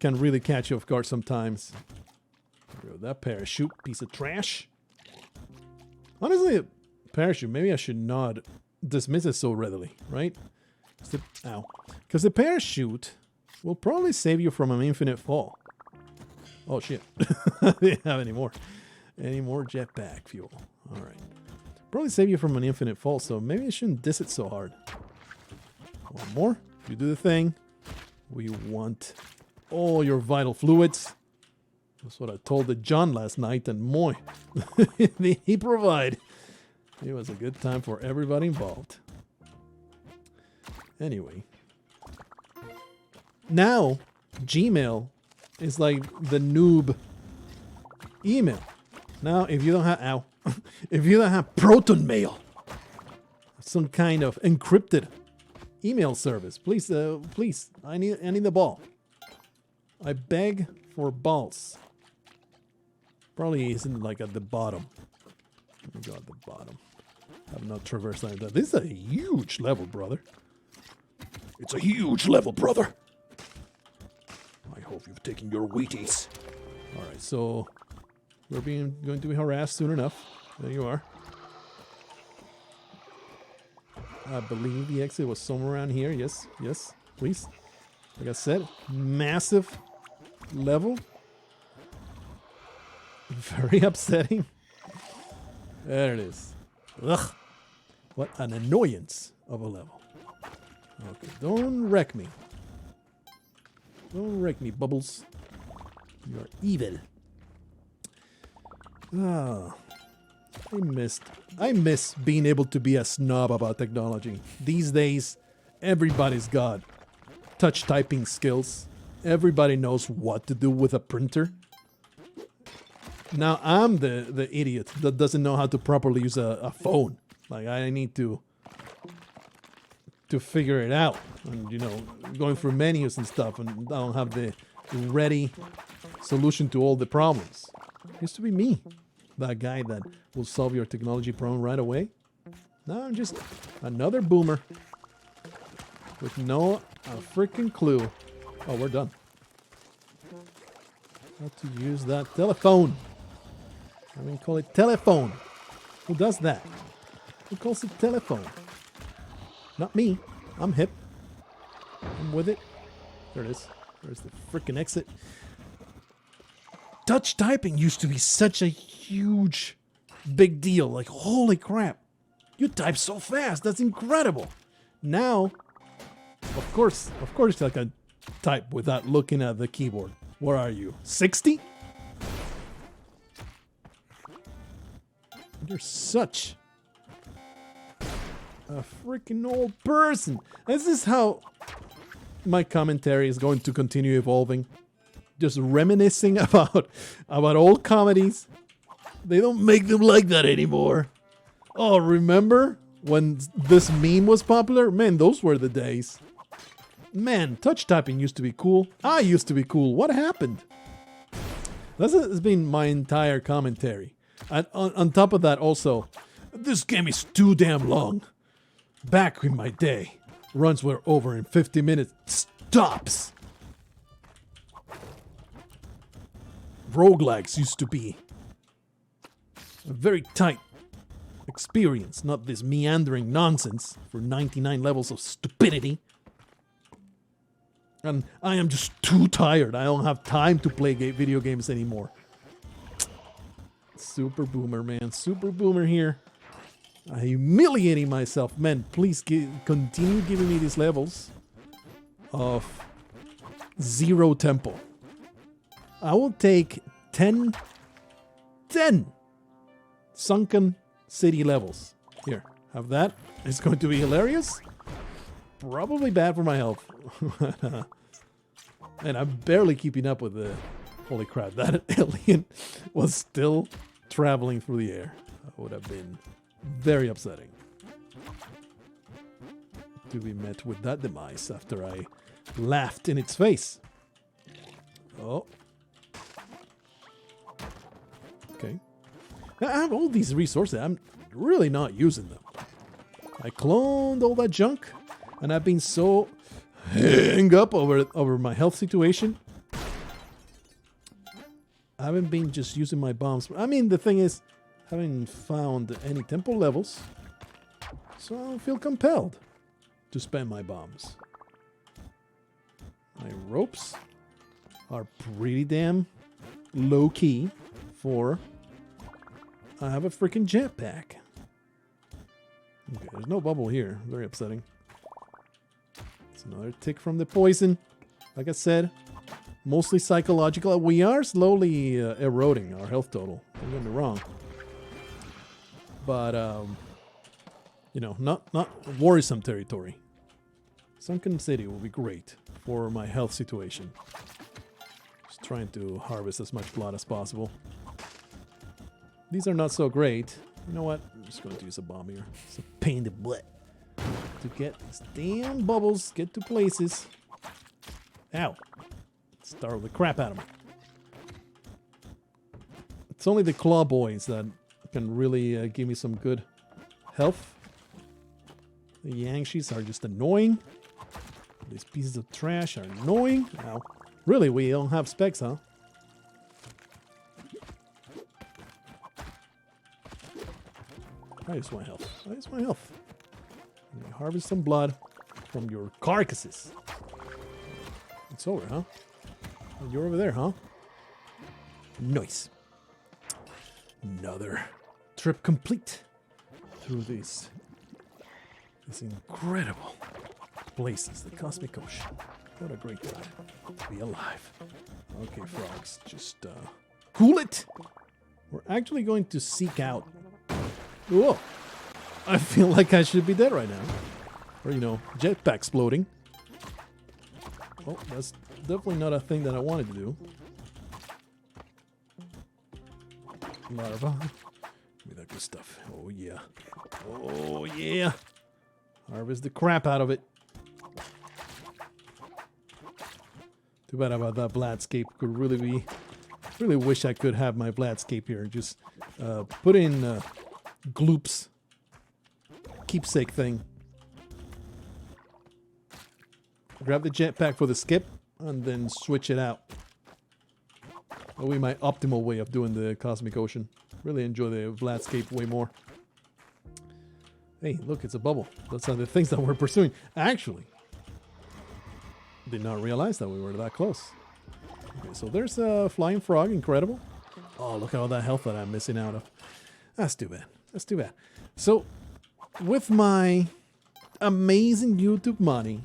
Can really catch you off guard sometimes. That parachute, piece of trash. Honestly, parachute, maybe I should not dismiss it so readily, right? Ow. Because the parachute will probably save you from an infinite fall. Oh shit. I didn't have any more jetpack fuel. Alright. Probably save you from an infinite fall, so maybe I shouldn't diss it so hard. One more. You do the thing. We want all your vital fluids. That's what I told the John last night, and moi, he provide. It was a good time for everybody involved. Anyway. Now, Gmail is like the noob email. Now, if you don't have if you don't have Proton Mail, some kind of encrypted email service, please, please, I need the ball. I beg for balls. Probably isn't like at the bottom. Let me go at the bottom. I've not traversed like that. This is a huge level, brother. It's a huge level, brother. I hope you've taken your Wheaties. Alright, so we're going to be harassed soon enough. There you are. I believe the exit was somewhere around here. Yes, yes, please. Like I said, massive level. Very upsetting. There it is. Ugh. What an annoyance of a level. Okay, don't wreck me. Don't wreck me, Bubbles. You are evil. Ah. I miss being able to be a snob about technology. These days, everybody's got touch typing skills. Everybody knows what to do with a printer. Now I'm the idiot that doesn't know how to properly use a phone. Like, I need to figure it out. And, you know, going through menus and stuff, and I don't have the ready solution to all the problems. It used to be me, that guy that will solve your technology problem right away. Now I'm just another boomer with no freaking clue. Oh, we're done. How to use that telephone. I mean, call it telephone. Who does that? Who calls it telephone? Not me. I'm hip. I'm with it. There it is. There's the freaking exit. Touch typing used to be such a huge, big deal. Like, holy crap. You type so fast. That's incredible. Now, of course, I can type without looking at the keyboard. Where are you? 60? You're such a freaking old person. This is how my commentary is going to continue evolving. Just reminiscing about old comedies. They don't make them like that anymore. Oh, remember when this meme was popular? Man, those were the days. Man, touch typing used to be cool. I used to be cool. What happened? This has been my entire commentary. And on top of that also, this game is too damn long. Back in my day, runs were over in 50 minutes. Stops! Roguelikes used to be a very tight experience, not this meandering nonsense for 99 levels of stupidity. And I am just too tired. I don't have time to play video games anymore. Super boomer, man. Super boomer here. I'm humiliating myself. Man, please continue giving me these levels of 0 tempo. I will take 10 sunken city levels. Here, have that. It's going to be hilarious. Probably bad for my health. And I'm barely keeping up with the... Holy crap, that alien was still traveling through the air. That would have been very upsetting to be met with that demise after I laughed in its face. Oh. Okay. I have all these resources. I'm really not using them. I cloned all that junk, and I've been so hung up over my health situation. I haven't been just using my bombs. I mean, the thing is, I haven't found any tempo levels, so I don't feel compelled to spend my bombs. My ropes are pretty damn low-key for... I have a freaking jetpack. Okay, there's no bubble here. Very upsetting. It's another tick from the poison. Like I said, mostly psychological. We are slowly eroding our health total. Don't get me wrong. But, you know, not worrisome territory. Sunken City will be great for my health situation. Just trying to harvest as much blood as possible. These are not so great. You know what? I'm just going to use a bomb here. It's a pain in the butt to get these damn bubbles, get to places. Ow. Startle the crap out of me. It's only the claw boys that can really give me some good health. The Yangshis are just annoying. These pieces of trash are annoying. Ow. Really, we don't have specs, huh? I just want health. I just want health. Harvest some blood from your carcasses. It's over, huh? You're over there, huh? Nice. Another trip complete through these incredible places, the Cosmic Ocean. What a great time to be alive. Okay, frogs, just cool it. We're actually going to seek out Whoa. I feel like I should be dead right now. Or, you know, jetpack exploding. Oh, that's definitely not a thing that I wanted to do. Larva. Give me that good stuff. Oh, yeah. Oh, yeah. Harvest the crap out of it. Too bad about that Vladscape. Could really be... Really wish I could have my Vladscape here. Just put in gloops. Keepsake thing. Grab the jetpack for the skip and then switch it out. That'll be my optimal way of doing the Cosmic Ocean. Really enjoy the Vladscape way more. Hey, look, it's a bubble. Those are the things that we're pursuing. Actually, did not realize that we were that close. Okay, so there's a flying frog, incredible. Oh, look at all that health that I'm missing out of. That's too bad. That's too bad. So, with my amazing YouTube money,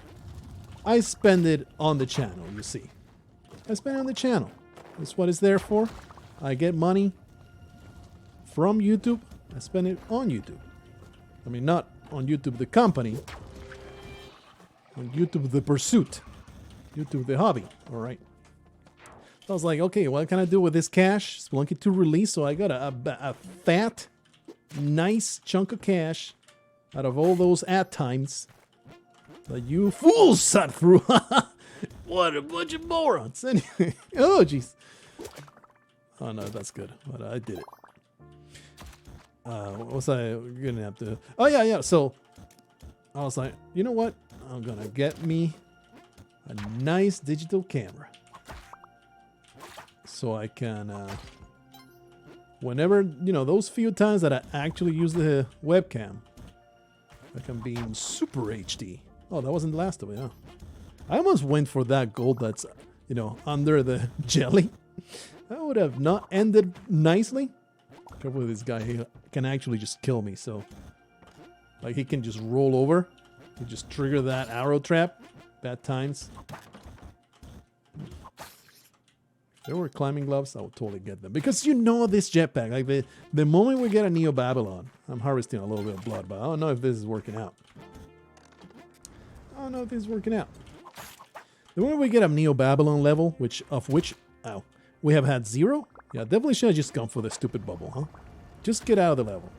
I spend it on the channel, you see. I spend it on the channel. That's what it's there for. I get money from YouTube. I spend it on YouTube. I mean, not on YouTube the company. On YouTube the pursuit. YouTube the hobby. All right. So I was like, okay, what can I do with this cash? Spelunky 2 release. So I got a fat, nice chunk of cash out of all those ad times that you fools sat through. What a bunch of morons. Anyway, oh, jeez. Oh, no, that's good. But I did it. What was I going to have to... Oh, yeah. So, I was like, you know what? I'm going to get me a nice digital camera. So I can... whenever, you know, those few times that I actually use the webcam, I can be in Super HD. Oh, that wasn't the last of it, huh? I almost went for that gold that's, you know, under the jelly. That would have not ended nicely. Careful with this guy. He can actually just kill me, so... Like, he can just roll over. He just trigger that arrow trap. Bad times. If there were climbing gloves, I would totally get them. Because you know this jetpack. Like, the moment we get a Neo Babylon, I'm harvesting a little bit of blood, but I don't know if this is working out. I don't know if this is working out. The moment we get a Neo Babylon level, which we have had 0, yeah, definitely should have just gone for the stupid bubble, huh? Just get out of the level.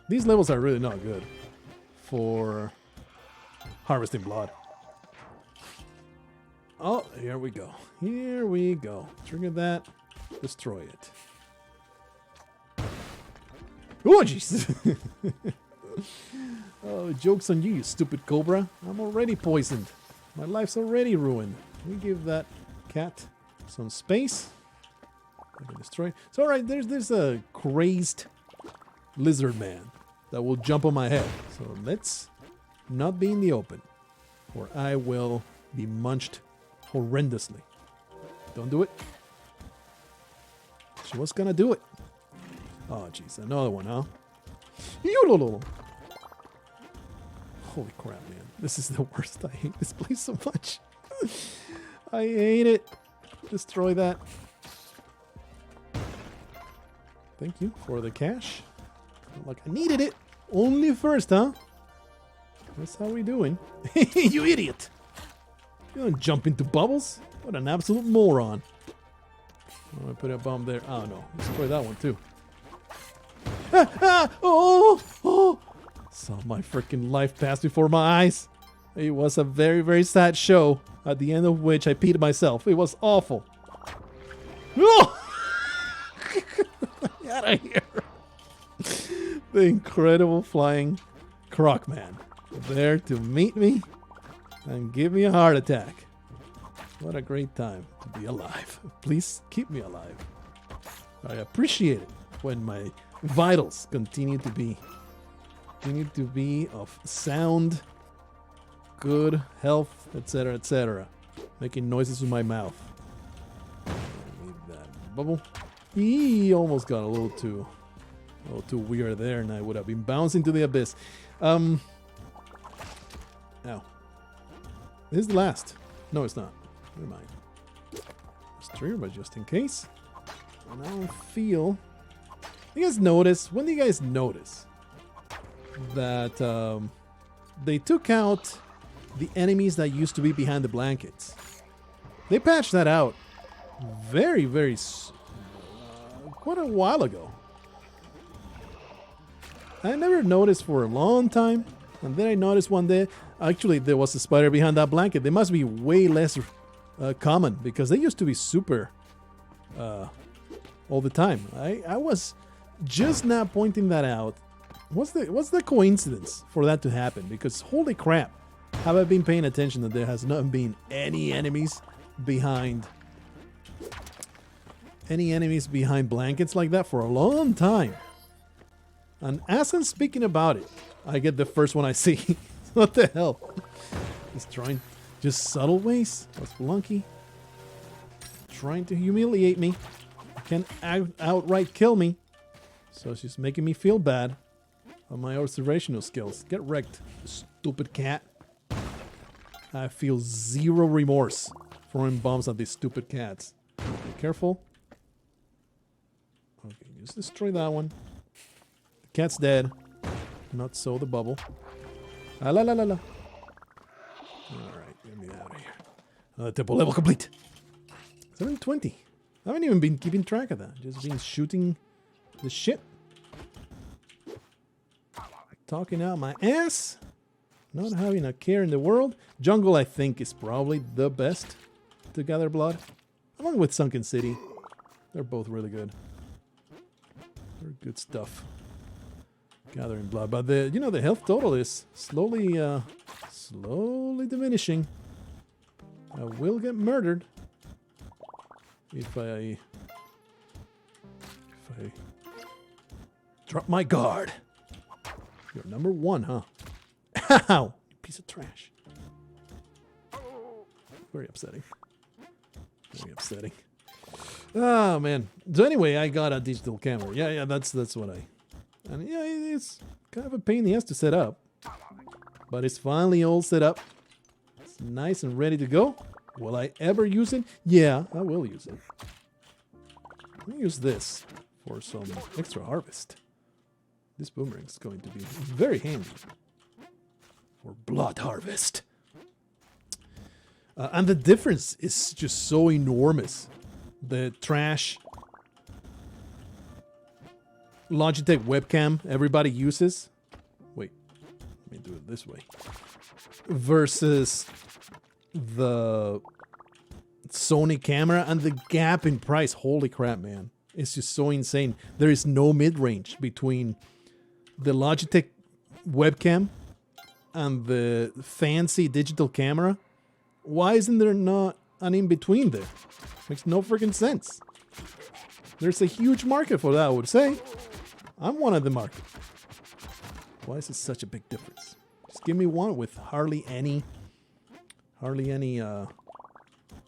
These levels are really not good for harvesting blood. Oh, here we go. Here we go. Trigger that. Destroy it. Oh, jeez. Oh, joke's on you, you stupid cobra. I'm already poisoned. My life's already ruined. We give that cat some space. I can destroy. It's alright, there's a crazed lizard man that will jump on my head. So let's not be in the open, or I will be munched horrendously. Don't do it. She was gonna do it. Oh, jeez, another one, huh? Holy crap, man. This is the worst. I hate this place so much. I hate it. Destroy that. Thank you for the cash. Like I needed it. Only first, huh? That's how we doing. You idiot. You don't jump into bubbles. What an absolute moron. I'm gonna put a bomb there. Oh, no. Destroy that one, too. Oh! Saw my freaking life pass before my eyes. It was a very, very sad show, at the end of which I peed myself. It was awful. Oh! Get out of here. The incredible flying Croc Man. There to meet me and give me a heart attack. What a great time to be alive. Please keep me alive. I appreciate it when my vitals continue to be of sound, good health, etc., etc. Making noises with my mouth. Leave that bubble. He almost got a little too weird there, and I would have been bouncing to the abyss. Ow. This is the last. No, it's not. Never mind. Just trigger, but just in case. And I don't feel. You guys notice? When do you guys notice that they took out the enemies that used to be behind the blankets. They patched that out very, very quite a while ago. I never noticed for a long time, and then I noticed one day, actually there was a spider behind that blanket. They must be way less common, because they used to be super all the time. I was just now pointing that out. What's the coincidence for that to happen? Because holy crap, have I been paying attention that there has not been any enemies behind blankets like that for a long time. And as I'm speaking about it, I get the first one I see. What the hell? He's trying just subtle ways. Spelunky trying to humiliate me. Can outright kill me. So she's making me feel bad on my observational skills. Get wrecked, stupid cat. I feel zero remorse throwing bombs at these stupid cats. Be careful. Okay, just destroy that one. The cat's dead. Not so the bubble. Ah, la la la la. Alright, get me out of here. Another tempo level complete. 720. I haven't even been keeping track of that. Just been shooting the shit. Talking out my ass. Not having a care in the world. Jungle, I think, is probably the best to gather blood. Along with Sunken City. They're both really good. They're good stuff. Gathering blood. But the health total is slowly diminishing. I will get murdered if I drop my guard. You're number one, huh? Ow! You piece of trash. Very upsetting. Very upsetting. Oh man. So anyway, I got a digital camera. Yeah, that's what and yeah, it's kind of a pain in the ass to set up. But it's finally all set up. It's nice and ready to go. Will I ever use it? Yeah, I will use it. Let me use this for some extra harvest. This boomerang is going to be very handy for blood harvest. And the difference is just so enormous. The trash Logitech webcam everybody uses. Wait, let me do it this way. Versus the Sony camera, and the gap in price. Holy crap, man. It's just so insane. There is no mid-range between the Logitech webcam and the fancy digital camera. Why isn't there not an in-between there? Makes no freaking sense. There's a huge market for that, I would say. I'm one of the market. Why is it such a big difference? Just give me one with hardly any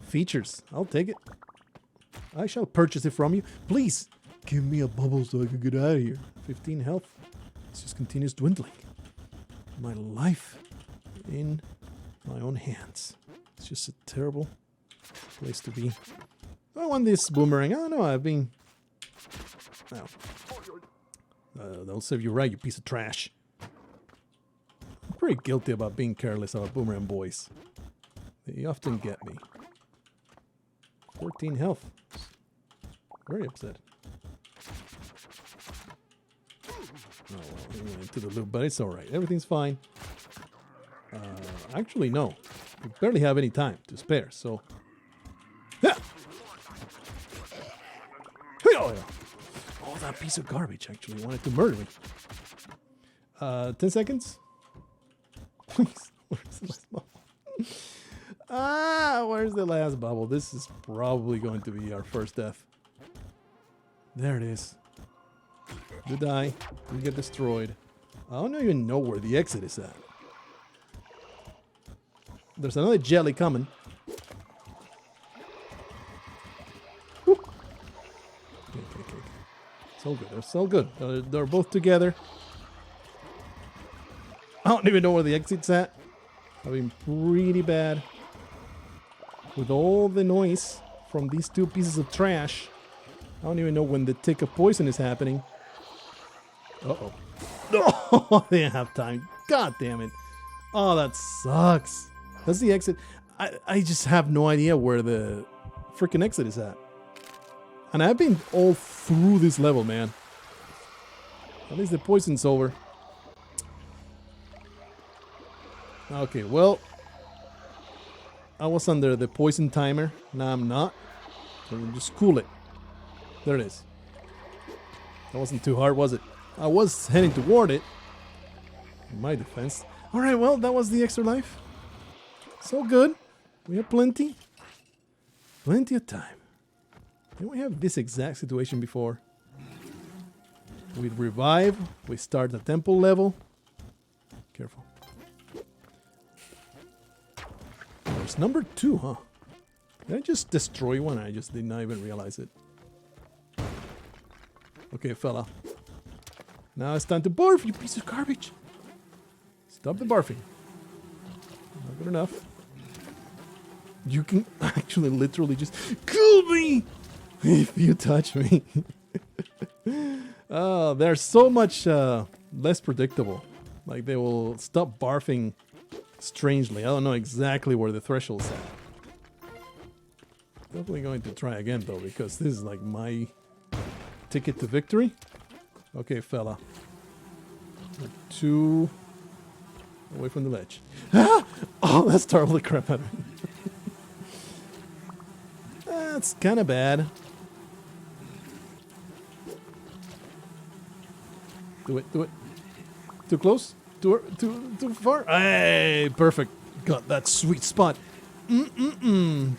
features. I'll take it. I shall purchase it from you. Please, give me a bubble so I can get out of here. 15 health. It just continues dwindling. My life in my own hands. It's just a terrible place to be. I want this boomerang. Oh no, I've been... Oh. That'll serve you right, you piece of trash. I'm pretty guilty about being careless about boomerang boys. They often get me. 14 health. Very upset. Oh well, he went into the loop, but it's alright. Everything's fine. Actually, no. We barely have any time to spare, so... Yeah! Oh, that piece of garbage actually wanted to murder me. 10 seconds? Please, where's the last bubble? Where's the last bubble? This is probably going to be our first death. There it is. You die. You get destroyed. I don't even know where the exit is at. There's another jelly coming. Whoop. Okay. So good. They're so good. They're both together. I don't even know where the exit's at. I've been pretty bad with all the noise from these two pieces of trash. I don't even know when the tick of poison is happening. Uh-oh. No, they didn't have time. God damn it. Oh, that sucks. That's the exit. I just have no idea where the freaking exit is at. And I've been all through this level, man. At least the poison's over. Okay, well, I was under the poison timer. Now I'm not. So we'll just cool it. There it is. That wasn't too hard, was it? I was heading toward it. In my defense. Alright, well, that was the extra life. So good. We have plenty. Plenty of time. Didn't we have this exact situation before? We revive. We start the temple level. Careful. There's number 2, huh? Did I just destroy one? I just did not even realize it. Okay, fella. Now it's time to barf, you piece of garbage. Stop the barfing. Not good enough. You can actually literally just kill me if you touch me. Oh, they're so much less predictable. Like they will stop barfing strangely. I don't know exactly where the threshold's at. Definitely going to try again though, because this is like my ticket to victory. Okay, fella. 2 away from the ledge. Ah! Oh, that startled the crap out of me. That's kind of bad. Do it, do it. Too close? Too far? Hey, perfect. Got that sweet spot.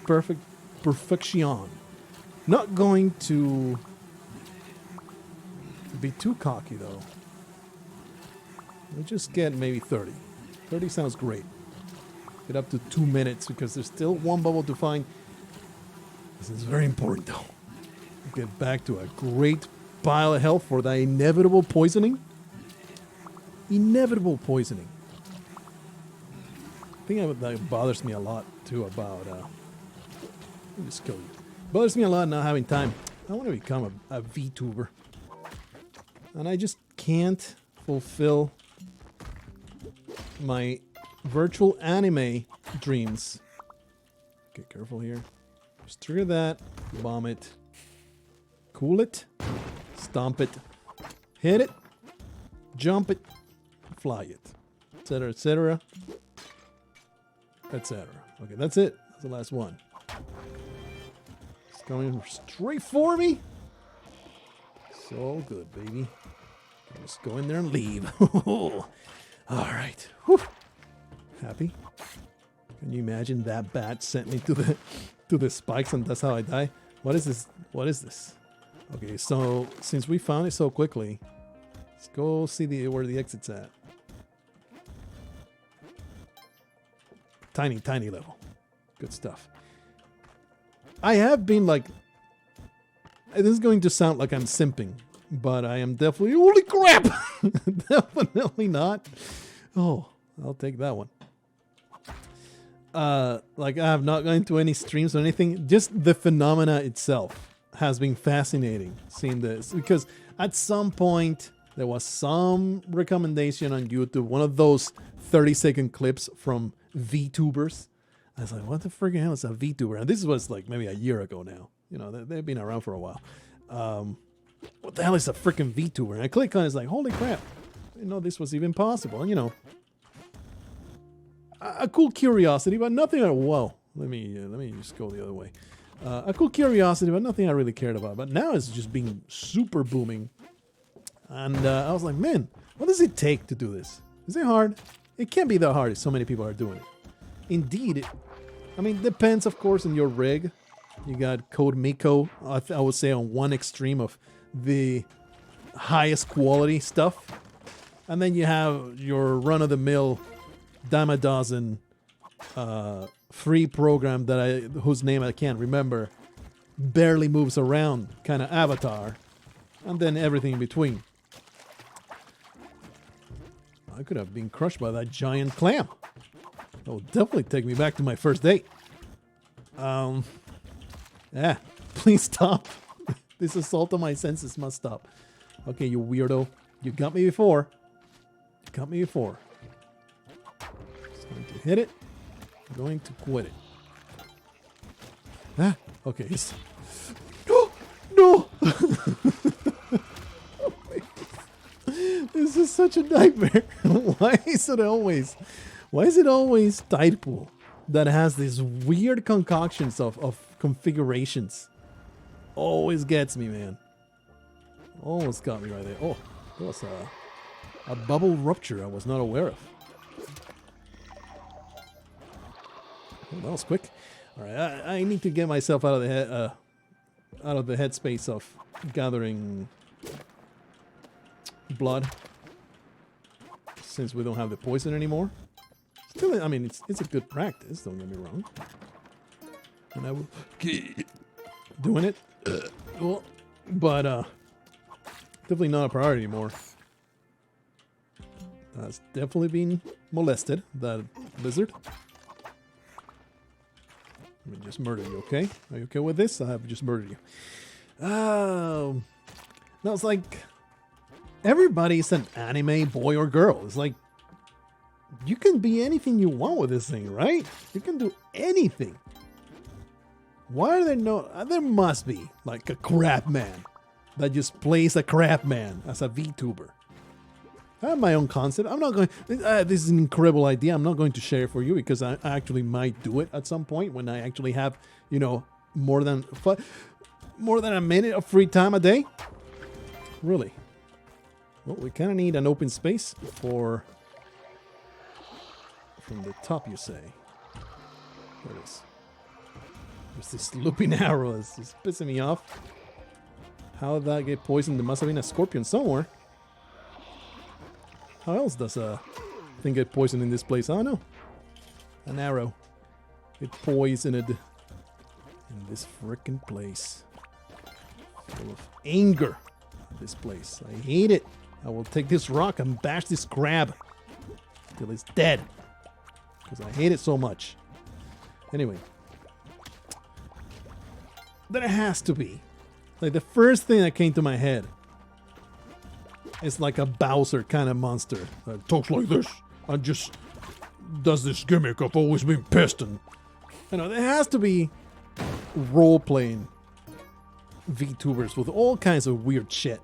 Perfect. Perfection. Not going to be too cocky though. We'll just get maybe 30. 30 sounds great. Get up to 2 minutes because there's still one bubble to find. This is very important though. Get back to a great pile of health for the inevitable poisoning. Inevitable poisoning. I think that bothers me a lot too about let me just kill you. Bothers me a lot not having time. I want to become a VTuber. And I just can't fulfill my virtual anime dreams. Okay, careful here. Just trigger that, bomb it, cool it, stomp it, hit it, jump it, fly it, etc., etc., etc. Okay, that's it. That's the last one. It's coming straight for me. So good, baby. Just go in there and leave. All right. Whew. Happy? Can you imagine that bat sent me to the spikes and that's how I die? What is this? What is this? Okay, so since we found it so quickly, let's go see where the exit's at. Tiny, tiny level. Good stuff. I have been like... This is going to sound like I'm simping, but I am definitely... Holy crap! Definitely not. Oh, I'll take that one. Like I have not gone to any streams or anything. Just the phenomena itself has been fascinating seeing this, because at some point there was some recommendation on YouTube, one of those 30-second clips from VTubers. I was like, what the freaking hell is a VTuber? And this was like maybe a year ago now. You know, they've been around for a while. What the hell is a freaking VTuber? And I click on it, it's like, holy crap. I didn't know this was even possible. And you know, a cool curiosity, but nothing. Whoa, let me just go the other way. A cool curiosity, but nothing I really cared about. But now it's just being super booming. And I was like, man, what does it take to do this? Is it hard? It can't be that hard if so many people are doing it. Indeed, I mean, depends, of course, on your rig. You got Code Miko, I would say, on one extreme of the highest quality stuff. And then you have your run-of-the-mill dime a dozen free program that whose name I can't remember, barely moves around kind of avatar, and then everything in between. I could have been crushed by that giant clam. That will definitely take me back to my first date. Yeah, please stop. This assault on my senses must stop. Okay, you weirdo. You got me before. got me before. Just going to hit it. I'm going to quit it. Ah, okay. Oh, no! This is such a nightmare. Why is it always tide pool that has these weird concoctions of configurations? Always gets me, man. Almost got me right there. Oh, that was a bubble rupture I was not aware of. Oh, that was quick. All right, I need to get myself out of the headspace of gathering blood, since we don't have the poison anymore. Still, I mean, it's a good practice, don't get me wrong. And I will keep doing it. Well, but definitely not a priority anymore. That's definitely been molested, that lizard. Let me just murder you, okay? Are you okay with this? I have just murdered you. Oh, no, it's like everybody's an anime boy or girl. It's like you can be anything you want with this thing, right? You can do anything. Why are there no? There must be like a crap man that just plays a crap man as a VTuber. I have my own concept. I'm not going. This is an incredible idea. I'm not going to share it for you because I actually might do it at some point when I actually have, you know, more than a minute of free time a day. Really. Well, we kind of need an open space for. From the top, you say. There it is. There's this looping arrow. It's pissing me off. How did that get poisoned? There must have been a scorpion somewhere. How else does a thing get poisoned in this place? I don't know. An arrow. It poisoned in this frickin' place. Full of anger. This place. I hate it. I will take this rock and bash this crab till it's dead. Because I hate it so much. Anyway. There has to be. Like the first thing that came to my head. It's like a Bowser kind of monster that talks like this and just does this gimmick of always being pissed. And you know, there has to be role-playing VTubers with all kinds of weird shit.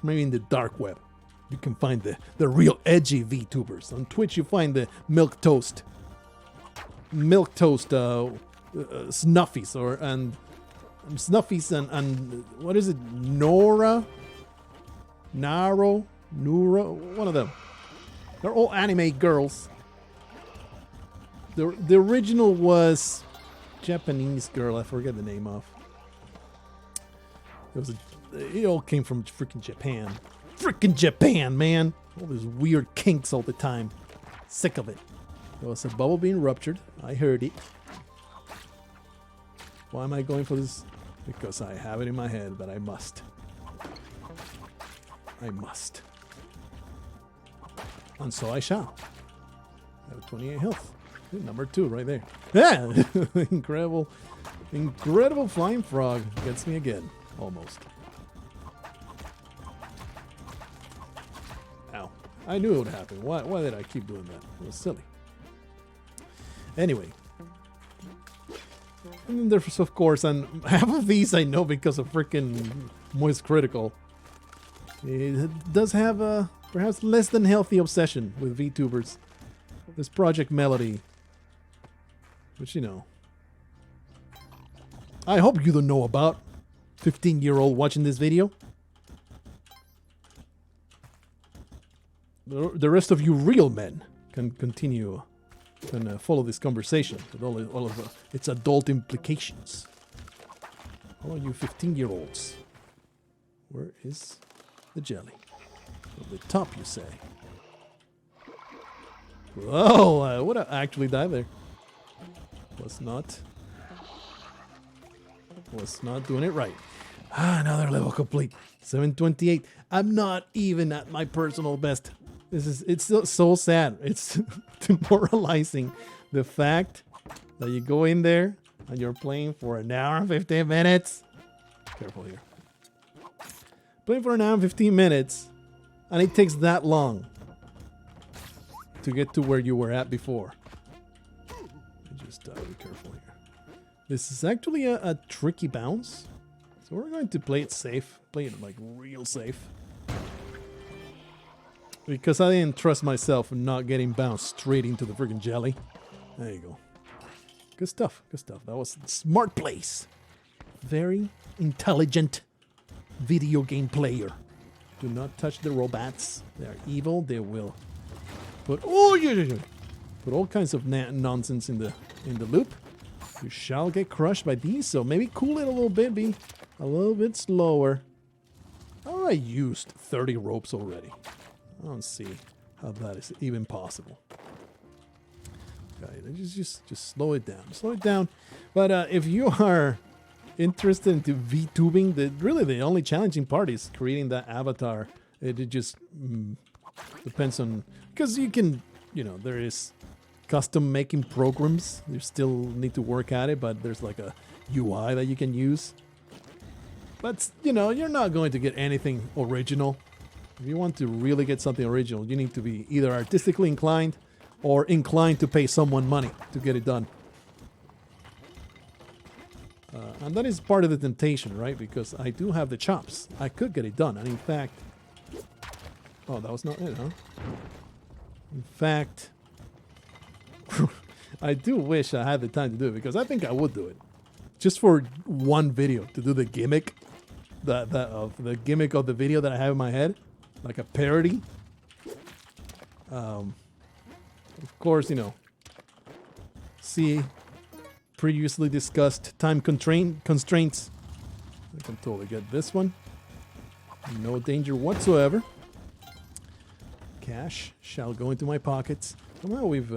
Maybe in the dark web, you can find the real edgy VTubers. On Twitch, you find the milquetoast snuffies snuffies and what is it? Naro, one of them. They're all anime girls. The original was Japanese girl. I forget the name of. It all came from freaking Japan. Freaking Japan, man! All these weird kinks all the time. Sick of it. There was a bubble being ruptured. I heard it. Why am I going for this? Because I have it in my head, but I must. I must. And so I shall. I have 28 health. Good, number 2 right there. Yeah! Incredible flying frog gets me again. Almost. Ow. I knew it would happen. Why did I keep doing that? It was silly. Anyway. And then there's, of course, and half of these I know because of freaking Moist Critical. It does have a perhaps less than healthy obsession with VTubers. This Project Melody. Which, you know. I hope you don't know about. 15-year-old watching this video. The rest of you real men can continue and follow this conversation with all of its adult implications. All of you 15-year-olds. Where is the jelly? At the top, you say. Whoa, I would have actually died there. Was not doing it right. Another level complete. 728. I'm not even at my personal best. It's so sad. It's demoralizing. The fact that you go in there and you're playing for an hour and 15 minutes. Careful here. Playing for an hour and 15 minutes and it takes that long to get to where you were at before. Just be careful here. This is actually a tricky bounce. So we're going to play it safe. Play it like real safe. Because I didn't trust myself in not getting bounced straight into the friggin' jelly. There you go. Good stuff. Good stuff. That was smart plays. Very intelligent video game player. Do not touch the robots. They are evil. They will put put all kinds of nonsense in the loop. You shall get crushed by these, so maybe cool it a little bit, be a little bit slower. Oh, I used 30 ropes already. I don't see how that is even possible. Okay, just slow it down. Slow it down. But if you are interested into VTubing, really the only challenging part is creating that avatar. It just depends on... Because you can, there is custom making programs. You still need to work at it, but there's like a UI that you can use. But, you're not going to get anything original. If you want to really get something original, you need to be either artistically inclined or inclined to pay someone money to get it done. And that is part of the temptation, right? Because I do have the chops. I could get it done. And in fact... Oh, that was not it, huh? In fact... I do wish I had the time to do it, because I think I would do it. Just for one video, to do the gimmick. The gimmick of the video that I have in my head. Like a parody. Of course, see previously discussed time constraints. I can totally get this one. No danger whatsoever. Cash shall go into my pockets. Somehow we've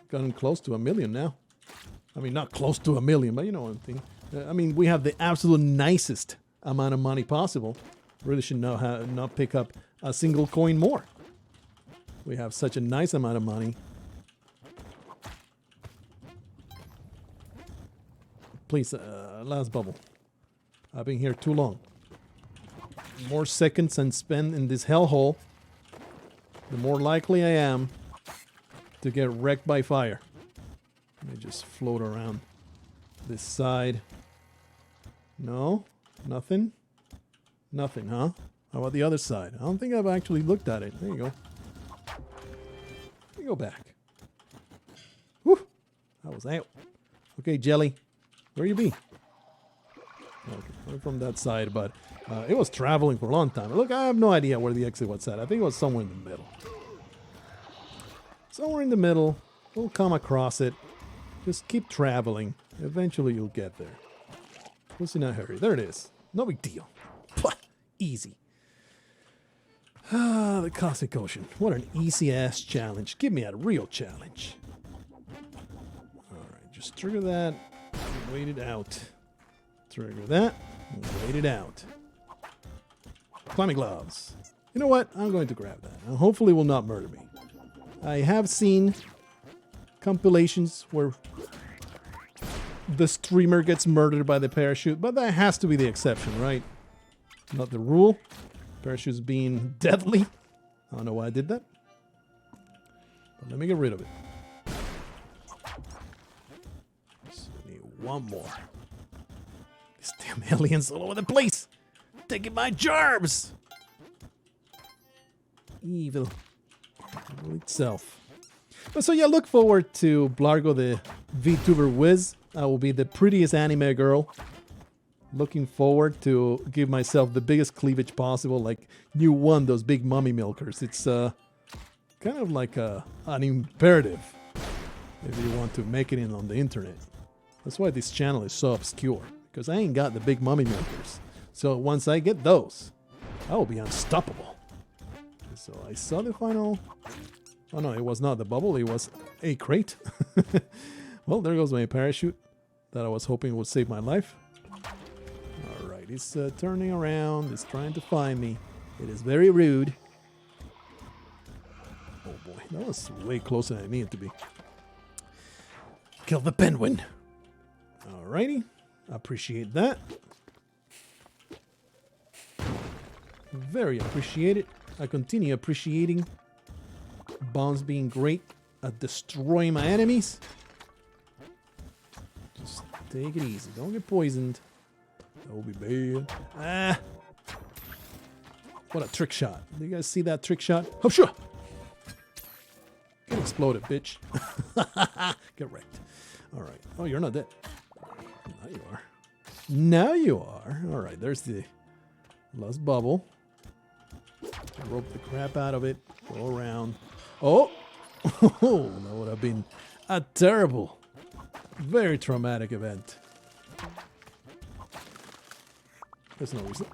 gotten close to 1 million now. I mean, not close to 1 million, but you know what I'm thinking. I mean, we have the absolute nicest amount of money possible. Really should know how not pick up a single coin more. We have such a nice amount of money. Please, last bubble. I've been here too long. More seconds and spend in this hellhole, the more likely I am to get wrecked by fire. Let me just float around this side. No? Nothing? Nothing, huh? How about the other side? I don't think I've actually looked at it. There you go. Let me go back. Whew! That was out. Okay, Jelly. Where you be? Okay, from that side, but it was traveling for a long time. Look, I have no idea where the exit was at. I think it was somewhere in the middle. Somewhere in the middle. We'll come across it. Just keep traveling. Eventually you'll get there. What's in a hurry? There it is. No big deal. Pwah, easy. Ah, the Cosmic Ocean. What an easy-ass challenge. Give me a real challenge. Alright, just trigger that. Wait it out. Trigger that. Wait it out. Climbing gloves. You know what? I'm going to grab that. And hopefully it will not murder me. I have seen compilations where the streamer gets murdered by the parachute, but that has to be the exception, right? Not the rule. Parachutes being deadly. I don't know why I did that. But let me get rid of it. Just need one more. These damn aliens all over the place. Taking my jarbs. Evil. Evil itself. But so yeah, look forward to Blargo the VTuber Wiz. I will be the prettiest anime girl. Looking forward to give myself the biggest cleavage possible, like you won those big mummy milkers. It's kind of like an imperative if you want to make it in on the internet. That's why this channel is so obscure, because I ain't got the big mummy milkers. So once I get those, I will be unstoppable. So I saw the final... Oh no, it was not the bubble, it was a crate. Well, there goes my parachute that I was hoping would save my life. Alright, it's turning around, it's trying to find me. It is very rude. Oh boy, that was way closer than I needed to be. Kill the penguin. Alrighty, appreciate that. Very appreciated. I continue appreciating bombs being great at destroying my enemies. Just take it easy. Don't get poisoned. That will be bad. Ah! What a trick shot. Do you guys see that trick shot? Oh, sure! Get exploded, bitch. Get wrecked. Alright. Oh, you're not dead. Now you are. Now you are. Alright, there's the last bubble. Rope the crap out of it. Go around. Oh! That would have been a terrible, very traumatic event. There's no reason.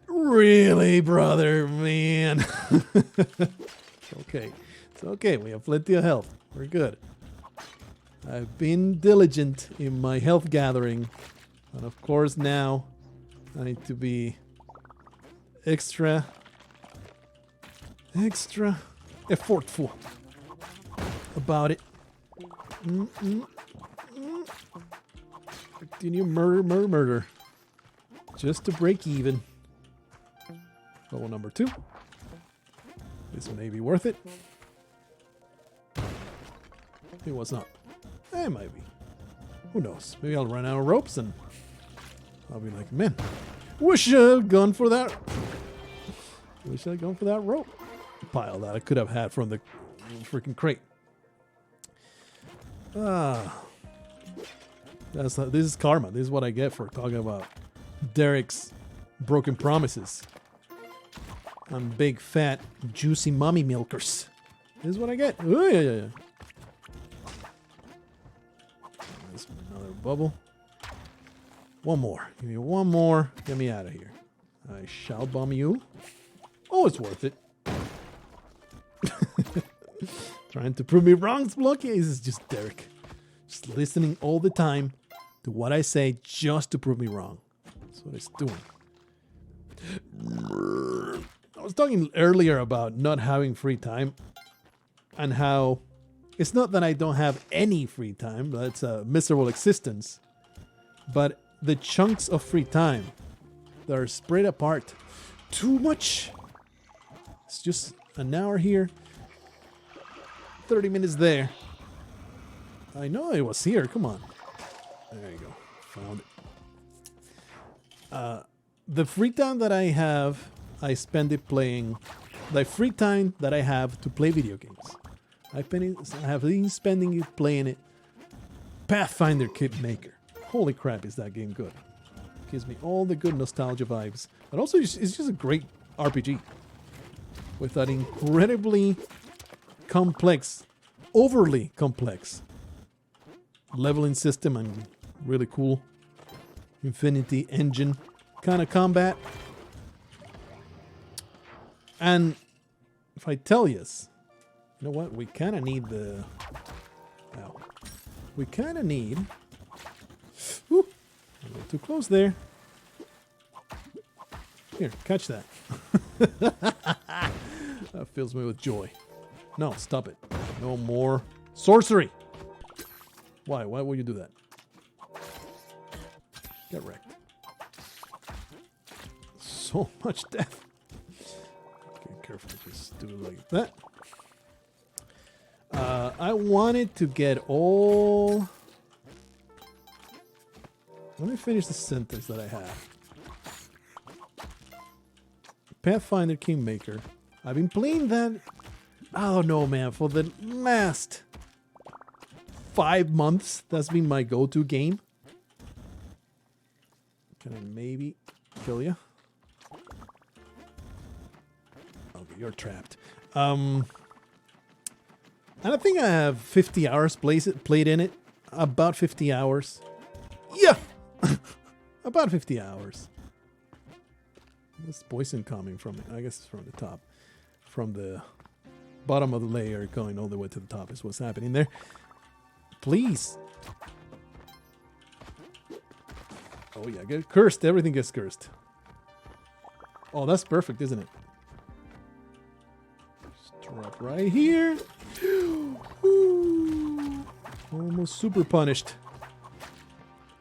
Really, brother, man. It's okay. It's okay. We have plenty of health. We're good. I've been diligent in my health gathering. And of course now I need to be extra effortful about it. Continue murder. Just to break even. Level number 2. This may be worth it. It was not. It might be. Who knows? Maybe I'll run out of ropes and I'll be like, man, wish I'd gone for that. Wish I'd gone for that rope pile that I could have had from the freaking crate. This is karma. This is what I get for talking about Derek's broken promises and big fat juicy mommy milkers. This is what I get. Ooh, yeah. There's another bubble. One more. Give me one more. Get me out of here. I shall bomb you. Oh, it's worth it. Trying to prove me wrong, Spelunky. This is just Derek. Just listening all the time to what I say just to prove me wrong. That's what it's doing. I was talking earlier about not having free time and how it's not that I don't have any free time. That's a miserable existence. But the chunks of free time that are spread apart too much. It's just an hour here, 30 minutes there. I know it was here. Come on. There you go. Found it. The free time that I have, I spend it playing. The free time that I have to play video games, I have been spending it playing it. Pathfinder Kid Maker. Holy crap, is that game good? Gives me all the good nostalgia vibes. But also, it's just a great RPG. With that incredibly complex, overly complex leveling system and really cool Infinity Engine kind of combat. And if I tell you, you know what? We kind of need the... Ow. We kind of need... Whoop, a little too close there. Here, catch that. That fills me with joy. No, stop it. No more sorcery. Why? Why would you do that? Get wrecked. So much death. Okay, careful. Just do it like that. I wanted to get all... Let me finish the sentence that I have. Pathfinder Kingmaker. I've been playing that, I don't know, man, for the last 5 months. That's been my go-to game. Can I maybe kill you? Okay, you're trapped. And I think I have 50 hours played in it. About 50 hours. Yeah! About 50 hours. This poison coming from it. I guess it's from the top. From the bottom of the layer going all the way to the top is what's happening there. Please. Oh yeah, get cursed. Everything gets cursed. Oh, that's perfect, isn't it? Just drop right here. Ooh. Almost super punished.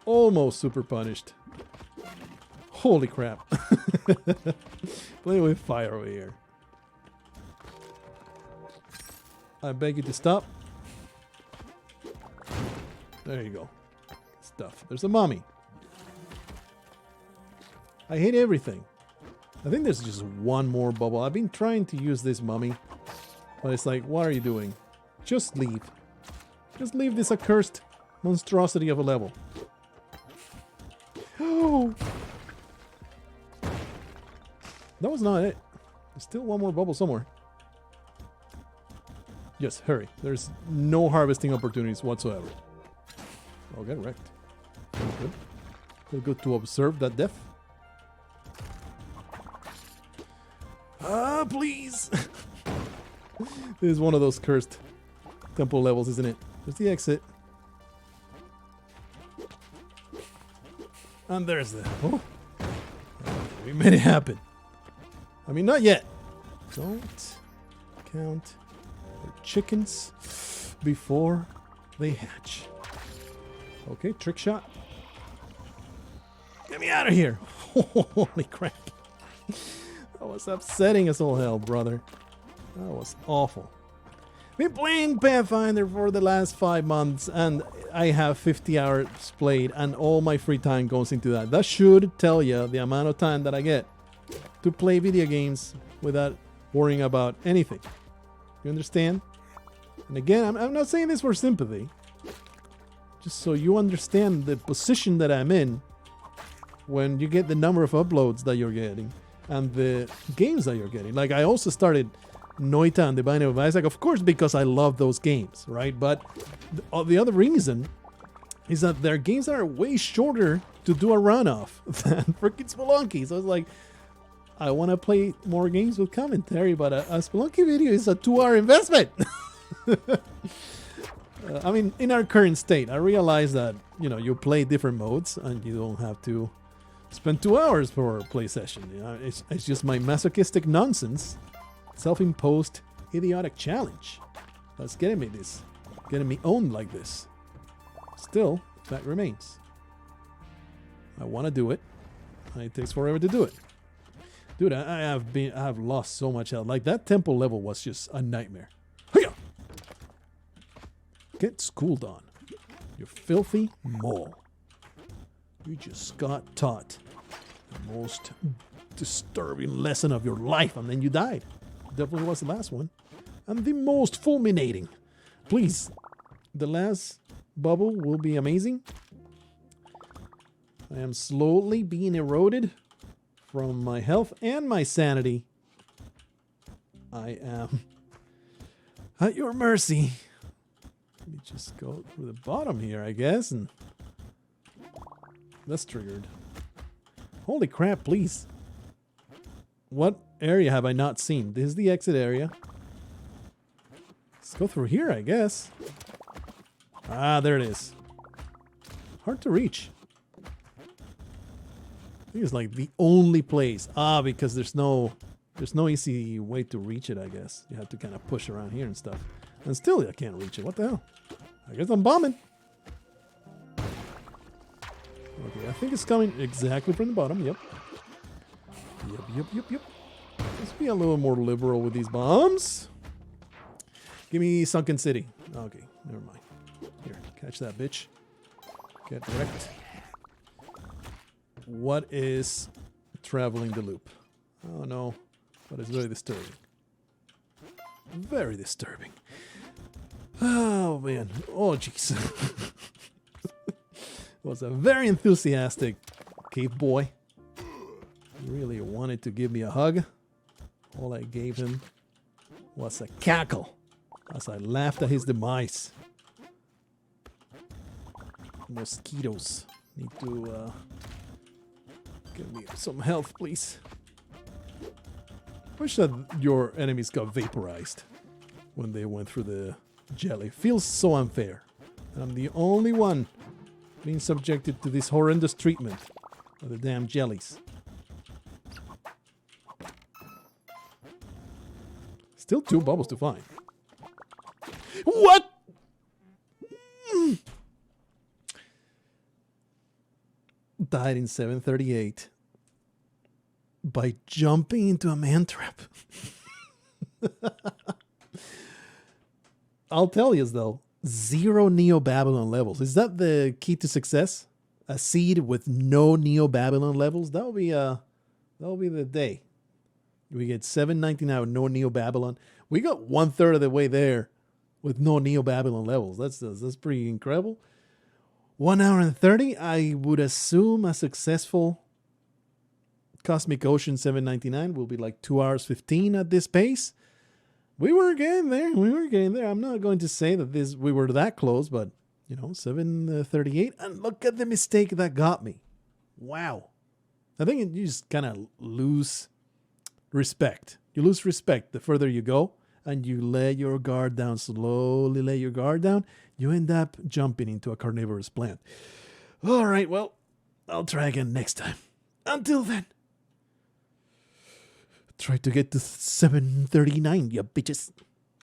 Almost super punished. Holy crap. Playing with fire over here. I beg you to stop. There you go. Stuff. There's a mummy. I hate everything. I think there's just one more bubble. I've been trying to use this mummy, but it's like, what are you doing? Just leave. Just leave this accursed monstrosity of a level. Oh! That was not it. There's still one more bubble somewhere. Yes, hurry. There's no harvesting opportunities whatsoever. I'll get wrecked. Feels good. Feels good to observe that death. Ah, please! This is one of those cursed temple levels, isn't it? There's the exit. And there's the... Oh! We made it happen. I mean, not yet. Don't count the chickens before they hatch. Okay, trick shot. Get me out of here! Holy crap. That was upsetting as all hell, brother. That was awful. I've been playing Pathfinder for the last 5 months, and I have 50 hours played, and all my free time goes into that. That should tell you the amount of time that I get to play video games without worrying about anything. You understand? And again, I'm not saying this for sympathy. Just so you understand the position that I'm in when you get the number of uploads that you're getting and the games that you're getting. Like, I also started Noita and the Binding of Isaac, of course, because I love those games, right? But the other reason is that they're games that are way shorter to do a run of than freaking Spelunky. So it's like, I want to play more games with commentary, but a Spelunky video is a 2-hour investment. I mean, in our current state, I realize that, you know, you play different modes and you don't have to spend 2 hours for a play session. You know, it's just my masochistic nonsense, self-imposed idiotic challenge that's getting me owned like this. Still, the fact remains, I want to do it, and it takes forever to do it. Dude, I have lost so much health. Like, that temple level was just a nightmare. Hiya! Get schooled on, you filthy mole. You just got taught the most disturbing lesson of your life, and then you died. Definitely was the last one. And the most fulminating. Please, the last bubble will be amazing. I am slowly being eroded from my health and my sanity. I am at your mercy. Let me just go through the bottom here, I guess, and that's triggered. Holy crap, please. What area have I not seen? This is the exit area. Let's go through here, I guess. Ah, there it is. Hard to reach. I think it's like the only place. Ah, because there's no easy way to reach it, I guess. You have to kind of push around here and stuff. And still I can't reach it. What the hell? I guess I'm bombing. Okay, I think it's coming exactly from the bottom. Yep. Yep. Let's be a little more liberal with these bombs. Give me Sunken City. Okay, never mind. Here, catch that bitch. Get wrecked. What is traveling the loop? Oh no, but it's very disturbing. Very disturbing. Oh man. Oh jeez. Was a very enthusiastic cave boy. He really wanted to give me a hug. All I gave him was a cackle as I laughed at his demise. Mosquitoes. Need to give me some health, please. Wish that your enemies got vaporized when they went through the jelly. Feels so unfair. I'm the only one being subjected to this horrendous treatment of the damn jellies. Still 2 bubbles to find. What? Died in 738 by jumping into a man trap. I'll tell you though, 0 Neo-Babylon levels. Is that the key to success? A seed with no Neo-Babylon levels? That'll be the day. We get 799 with no Neo-Babylon. We got 1/3 of the way there with no Neo-Babylon levels. That's pretty incredible. 1 hour and 30. I would assume a successful Cosmic Ocean 799 will be like 2 hours 15 at this pace. We were getting there. I'm not going to say that we were that close, but 738. And look at the mistake that got me. Wow. I think you just kind of lose respect. You lose respect the further you go, and you let your guard down, slowly let your guard down. You end up jumping into a carnivorous plant. All right, well, I'll try again next time. Until then, try to get to 739, you bitches.